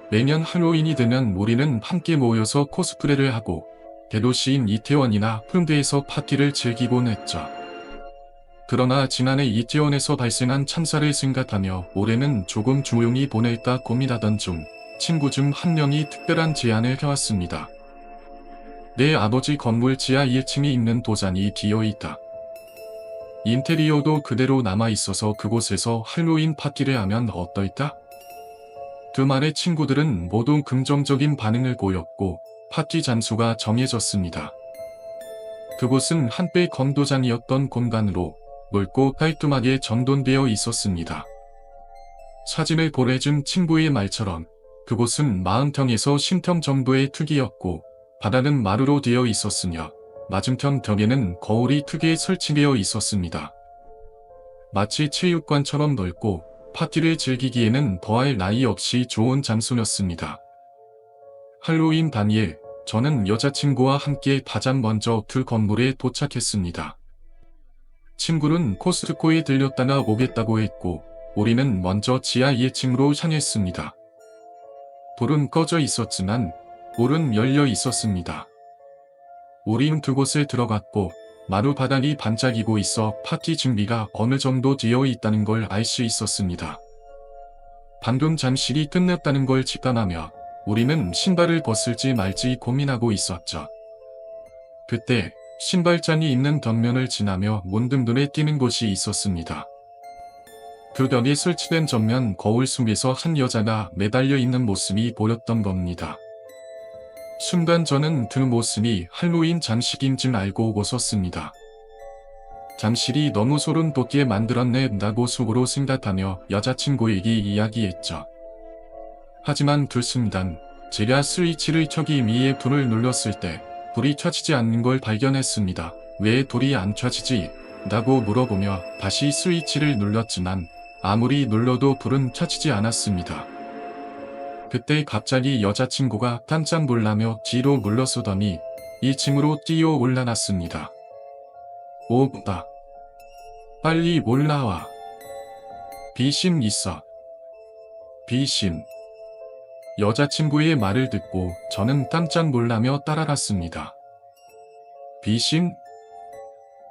매년 할로윈이 되면 우리는 함께 모여서 코스프레를 하고 대도시인 이태원이나 홍대에서 파티를 즐기곤 했죠. 그러나 지난해 이태원에서 발생한 참사를 생각하며 올해는 조금 조용히 보낼까 고민하던 중 친구 중 한 명이 특별한 제안을 해왔습니다. 내 아버지 건물 지하 1층에 있는 도장이 비어있다. 인테리어도 그대로 남아있어서 그곳에서 할로윈 파티를 하면 어떨까? 그 말에 친구들은 모두 긍정적인 반응을 보였고 파티 장소가 정해졌습니다. 그곳은 한때 검도장이었던 공간으로 넓고 깔끔하게 정돈되어 있었습니다. 사진을 보내준 친구의 말처럼 그곳은 40평에서 50평 정도의 크기였고 바닥은 마루로 되어 있었으며 맞은편 벽에는 거울이 크게 설치되어 있었습니다. 마치 체육관처럼 넓고 파티를 즐기기에는 더할 나위 없이 좋은 장소였습니다. 할로윈 당일 저는 여자친구와 함께 가장 먼저 그 건물에 도착했습니다. 친구는 코스트코에 들렸다가 오겠다고 했고 우리는 먼저 지하 2층으로 향했습니다. 불은 꺼져 있었지만 문은 열려 있었습니다. 우린 그곳에 들어갔고 마루 바닥이 반짝이고 있어 파티 준비가 어느 정도 되어 있다는 걸 알 수 있었습니다. 방금 잠실이 끝났다는 걸 직감하며 우리는 신발을 벗을지 말지 고민하고 있었죠. 그때 신발장이 있는 벽면을 지나며 문득 눈에 띄는 곳이 있었습니다. 그 벽에 설치된 전면 거울 속에서 한 여자가 매달려 있는 모습이 보였던 겁니다. 순간 저는 그 모습이 할로윈 장식인 줄 알고 웃었습니다. 장식이 너무 소름 돋게 만들었네라고 속으로 생각하며 여자친구에게 이야기했죠. 하지만 그 순간 제가 스위치를 켜기 위해 불을 눌렀을 때 불이 켜지지 않는 걸 발견했습니다. 왜 불이 안 켜지지? 라고 물어보며 다시 스위치를 눌렀지만 아무리 눌러도 불은 켜지지 않았습니다. 그때 갑자기 여자친구가 깜짝 놀라며 뒤로 물러서더니 2층으로 뛰어 올라갔습니다. 오빠, 빨리 올라와. 귀신 있어. 귀신. 여자친구의 말을 듣고 저는 깜짝 놀라며 따라갔습니다. 귀신?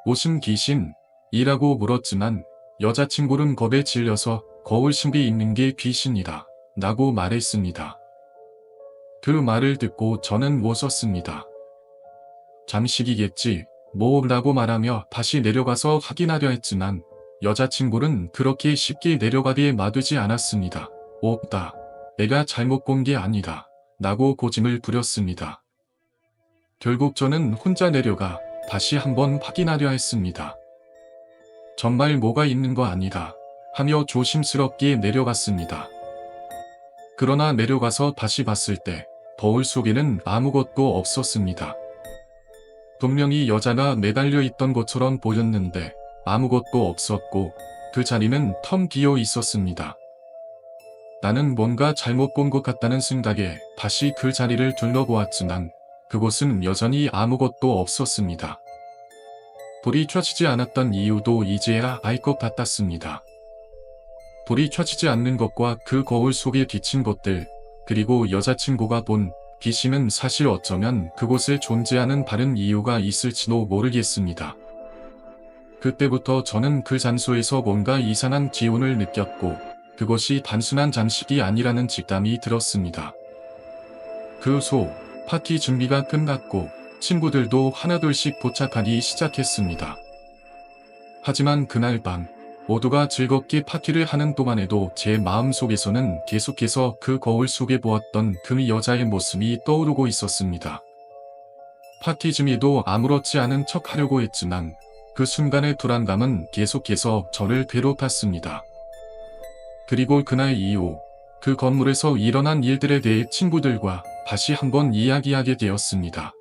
무슨 귀신이라고 물었지만 여자친구는 겁에 질려서 거울 속에 있는 게 귀신이다 라고 말했습니다. 그 말을 듣고 저는 웃었습니다. 잠식이겠지 뭐 라고 말하며 다시 내려가서 확인하려 했지만 여자친구는 그렇게 쉽게 내려가게 놔두지 않았습니다. 오빠, 내가 잘못 본 게 아니다 라고 고집을 부렸습니다. 결국 저는 혼자 내려가 다시 한번 확인하려 했습니다. 정말 뭐가 있는 거 아니다 하며 조심스럽게 내려갔습니다. 그러나 내려가서 다시 봤을 때 거울 속에는 아무것도 없었습니다. 분명히 여자가 매달려 있던 것처럼 보였는데 아무것도 없었고 그 자리는 텅 비어 있었습니다. 나는 뭔가 잘못 본 것 같다는 생각에 다시 그 자리를 둘러보았지만 그곳은 여전히 아무것도 없었습니다. 불이 켜지지 않았던 이유도 이제야 알 것 같았습니다. 불이 켜지지 않는 것과 그 거울 속에 비친 것들, 그리고 여자친구가 본 귀신은 사실 어쩌면 그곳에 존재하는 다른 이유가 있을지도 모르겠습니다. 그때부터 저는 그 장소에서 뭔가 이상한 기운을 느꼈고 그것이 단순한 장식이 아니라는 직감이 들었습니다. 그 후 파티 준비가 끝났고 친구들도 하나둘씩 도착하기 시작했습니다. 하지만 그날 밤 모두가 즐겁게 파티를 하는 동안에도 제 마음속에서는 계속해서 그 거울 속에 보았던 그 여자의 모습이 떠오르고 있었습니다. 파티 중에도 아무렇지 않은 척 하려고 했지만 그 순간의 불안감은 계속해서 저를 괴롭혔습니다. 그리고 그날 이후 그 건물에서 일어난 일들에 대해 친구들과 다시 한번 이야기하게 되었습니다.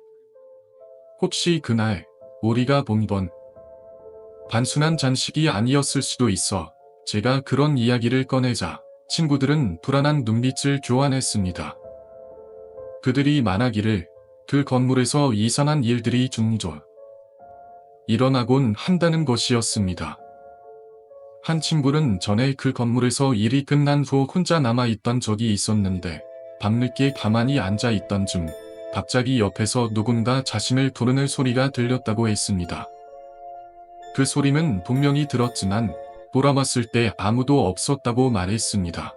혹시 그날 우리가 본 건 단순한 장식이 아니었을 수도 있어. 제가 그런 이야기를 꺼내자 친구들은 불안한 눈빛을 교환했습니다. 그들이 말하기를 그 건물에서 이상한 일들이 종종 일어나곤 한다는 것이었습니다. 한 친구는 전에 그 건물에서 일이 끝난 후 혼자 남아있던 적이 있었는데 밤늦게 가만히 앉아있던 중 갑자기 옆에서 누군가 자신을 부르는 소리가 들렸다고 했습니다. 그 소리는 분명히 들었지만 돌아봤을 때 아무도 없었다고 말했습니다.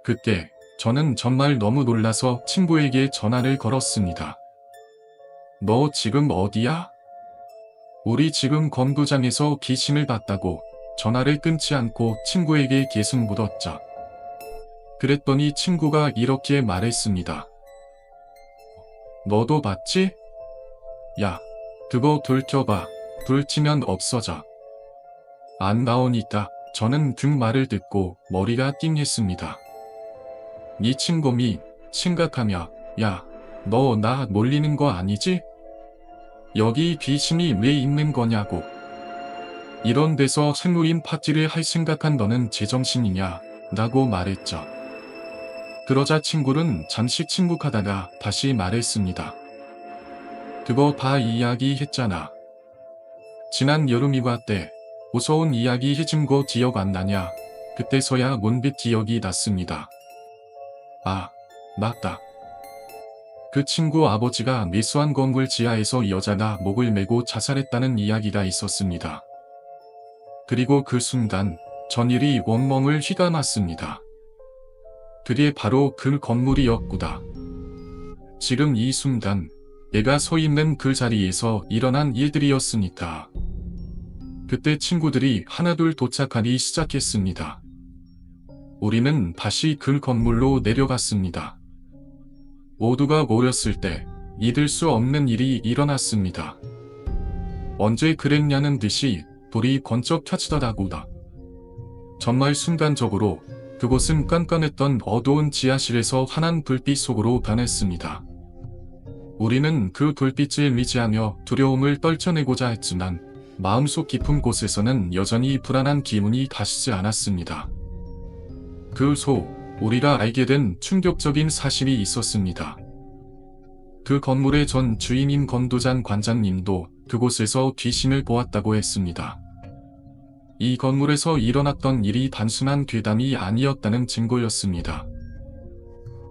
그때 저는 정말 너무 놀라서 친구에게 전화를 걸었습니다. 너 지금 어디야? 우리 지금 검도장에서 귀신을 봤다고 전화를 끊지 않고 친구에게 계속 묻었죠. 그랬더니 친구가 이렇게 말했습니다. 너도 봤지? 야, 그거 불 켜봐. 불 치면 없어져. 안 나오니까. 저는 그 말을 듣고 머리가 띵했습니다. 이 친구미 심각하며 야, 너 나 놀리는 거 아니지? 여기 귀신이 왜 있는 거냐고. 이런 데서 할로윈 파티를 할 생각한 너는 제정신이냐? 라고 말했죠. 그러자 친구는 잠시 침묵하다가 다시 말했습니다. 그거 다 이야기했잖아. 지난 여름휴가 때 무서운 이야기 해준 거 기억 안 나냐? 그때서야 문득 기억이 났습니다. 아, 맞다. 그 친구 아버지가 미수한 건물 지하에서 여자가 목을 메고 자살했다는 이야기가 있었습니다. 그리고 그 순간 전일이 온몸을 휘감았습니다. 그게 바로 그 건물이었구나. 지금 이 순간 내가 서 있는 그 자리에서 일어난 일들이었으니까. 그때 친구들이 하나둘 도착하기 시작했습니다. 우리는 다시 그 건물로 내려갔습니다. 모두가 모였을 때 잊을 수 없는 일이 일어났습니다. 언제 그랬냐는 듯이 불이 번쩍 켜지더라고다. 정말 순간적으로 그곳은 깜깜했던 어두운 지하실에서 환한 불빛 속으로 변했습니다. 우리는 그 불빛을 의지하며 두려움을 떨쳐내고자 했지만 마음속 깊은 곳에서는 여전히 불안한 기운이 가시지 않았습니다. 그 우리가 알게 된 충격적인 사실이 있었습니다. 그 건물의 전 주인인 건도장 관장님도 그곳에서 귀신을 보았다고 했습니다. 이 건물에서 일어났던 일이 단순한 괴담이 아니었다는 증거였습니다.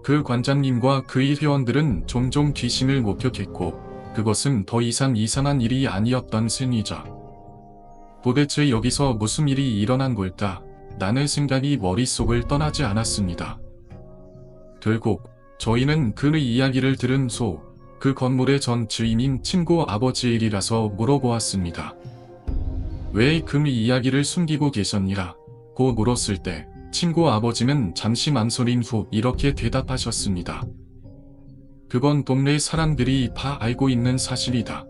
그 관장님과 그의 회원들은 종종 귀신을 목격했고 그것은 더 이상 이상한 일이 아니었던 셈이죠. 도대체 여기서 무슨 일이 일어난 걸까? 라는 생각이 머릿속을 떠나지 않았습니다. 결국 저희는 그의 이야기를 들은 그 건물의 전 주인인 친구 아버지의 일이라서 물어보았습니다. 왜 그의 이야기를 숨기고 계셨니라? 고 물었을 때 친구 아버지는 잠시 망설인 후 이렇게 대답하셨습니다. 그건 동네 사람들이 다 알고 있는 사실이다.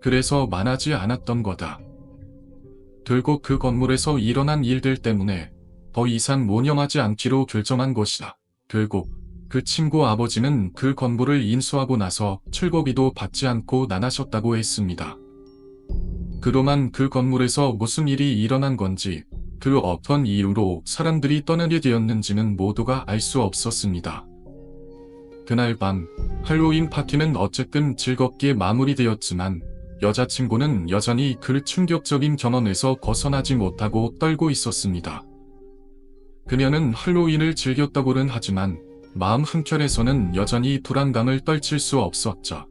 그래서 말하지 않았던 거다. 결국 그 건물에서 일어난 일들 때문에 더 이상 모념하지 않기로 결정한 것이다. 결국 그 친구 아버지는 그 건물을 인수하고 나서 출고비도 받지 않고 나가셨다고 했습니다. 그동안 그 건물에서 무슨 일이 일어난 건지 그 어떤 이유로 사람들이 떠나게 되었는지는 모두가 알 수 없었습니다. 그날 밤 할로윈 파티는 어쨌든 즐겁게 마무리되었지만 여자친구는 여전히 그 충격적인 경험에서 벗어나지 못하고 떨고 있었습니다. 그녀는 할로윈을 즐겼다고는 하지만 마음 한켠에서는 여전히 불안감을 떨칠 수 없었죠.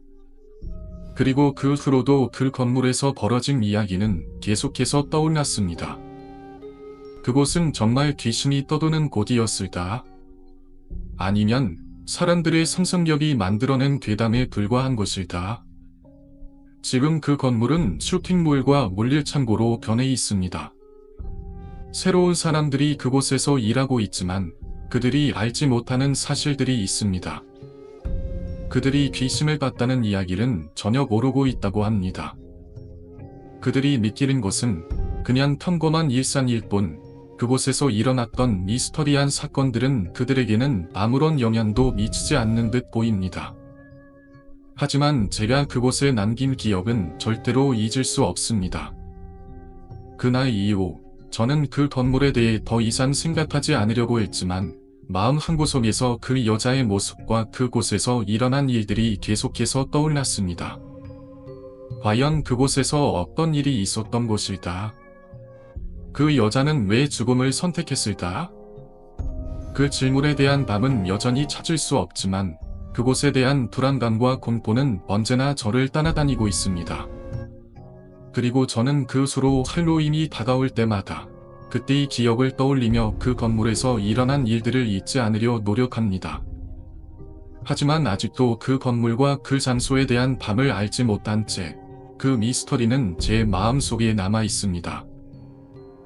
그리고 그 후로도 그 건물에서 벌어진 이야기는 계속해서 떠올랐습니다. 그곳은 정말 귀신이 떠도는 곳이었을까? 아니면 사람들의 상상력이 만들어낸 괴담에 불과한 것일까? 지금 그 건물은 쇼핑몰과 물류창고로 변해 있습니다. 새로운 사람들이 그곳에서 일하고 있지만 그들이 알지 못하는 사실들이 있습니다. 그들이 귀신을 봤다는 이야기는 전혀 모르고 있다고 합니다. 그들이 믿기는 것은 그냥 평범한 일상일 뿐 그곳에서 일어났던 미스터리한 사건들은 그들에게는 아무런 영향도 미치지 않는 듯 보입니다. 하지만 제가 그곳에 남긴 기억은 절대로 잊을 수 없습니다. 그날 이후 저는 그 건물에 대해 더 이상 생각하지 않으려고 했지만 마음 한구석에서 그 여자의 모습과 그곳에서 일어난 일들이 계속해서 떠올랐습니다. 과연 그곳에서 어떤 일이 있었던 것일까? 그 여자는 왜 죽음을 선택했을까? 그 질문에 대한 답은 여전히 찾을 수 없지만 그곳에 대한 불안감과 공포는 언제나 저를 따라다니고 있습니다. 그리고 저는 그 수로 할로윈이 다가올 때마다 그때의 기억을 떠올리며 그 건물에서 일어난 일들을 잊지 않으려 노력합니다. 하지만 아직도 그 건물과 그 장소에 대한 밤을 알지 못한 채 그 미스터리는 제 마음속에 남아 있습니다.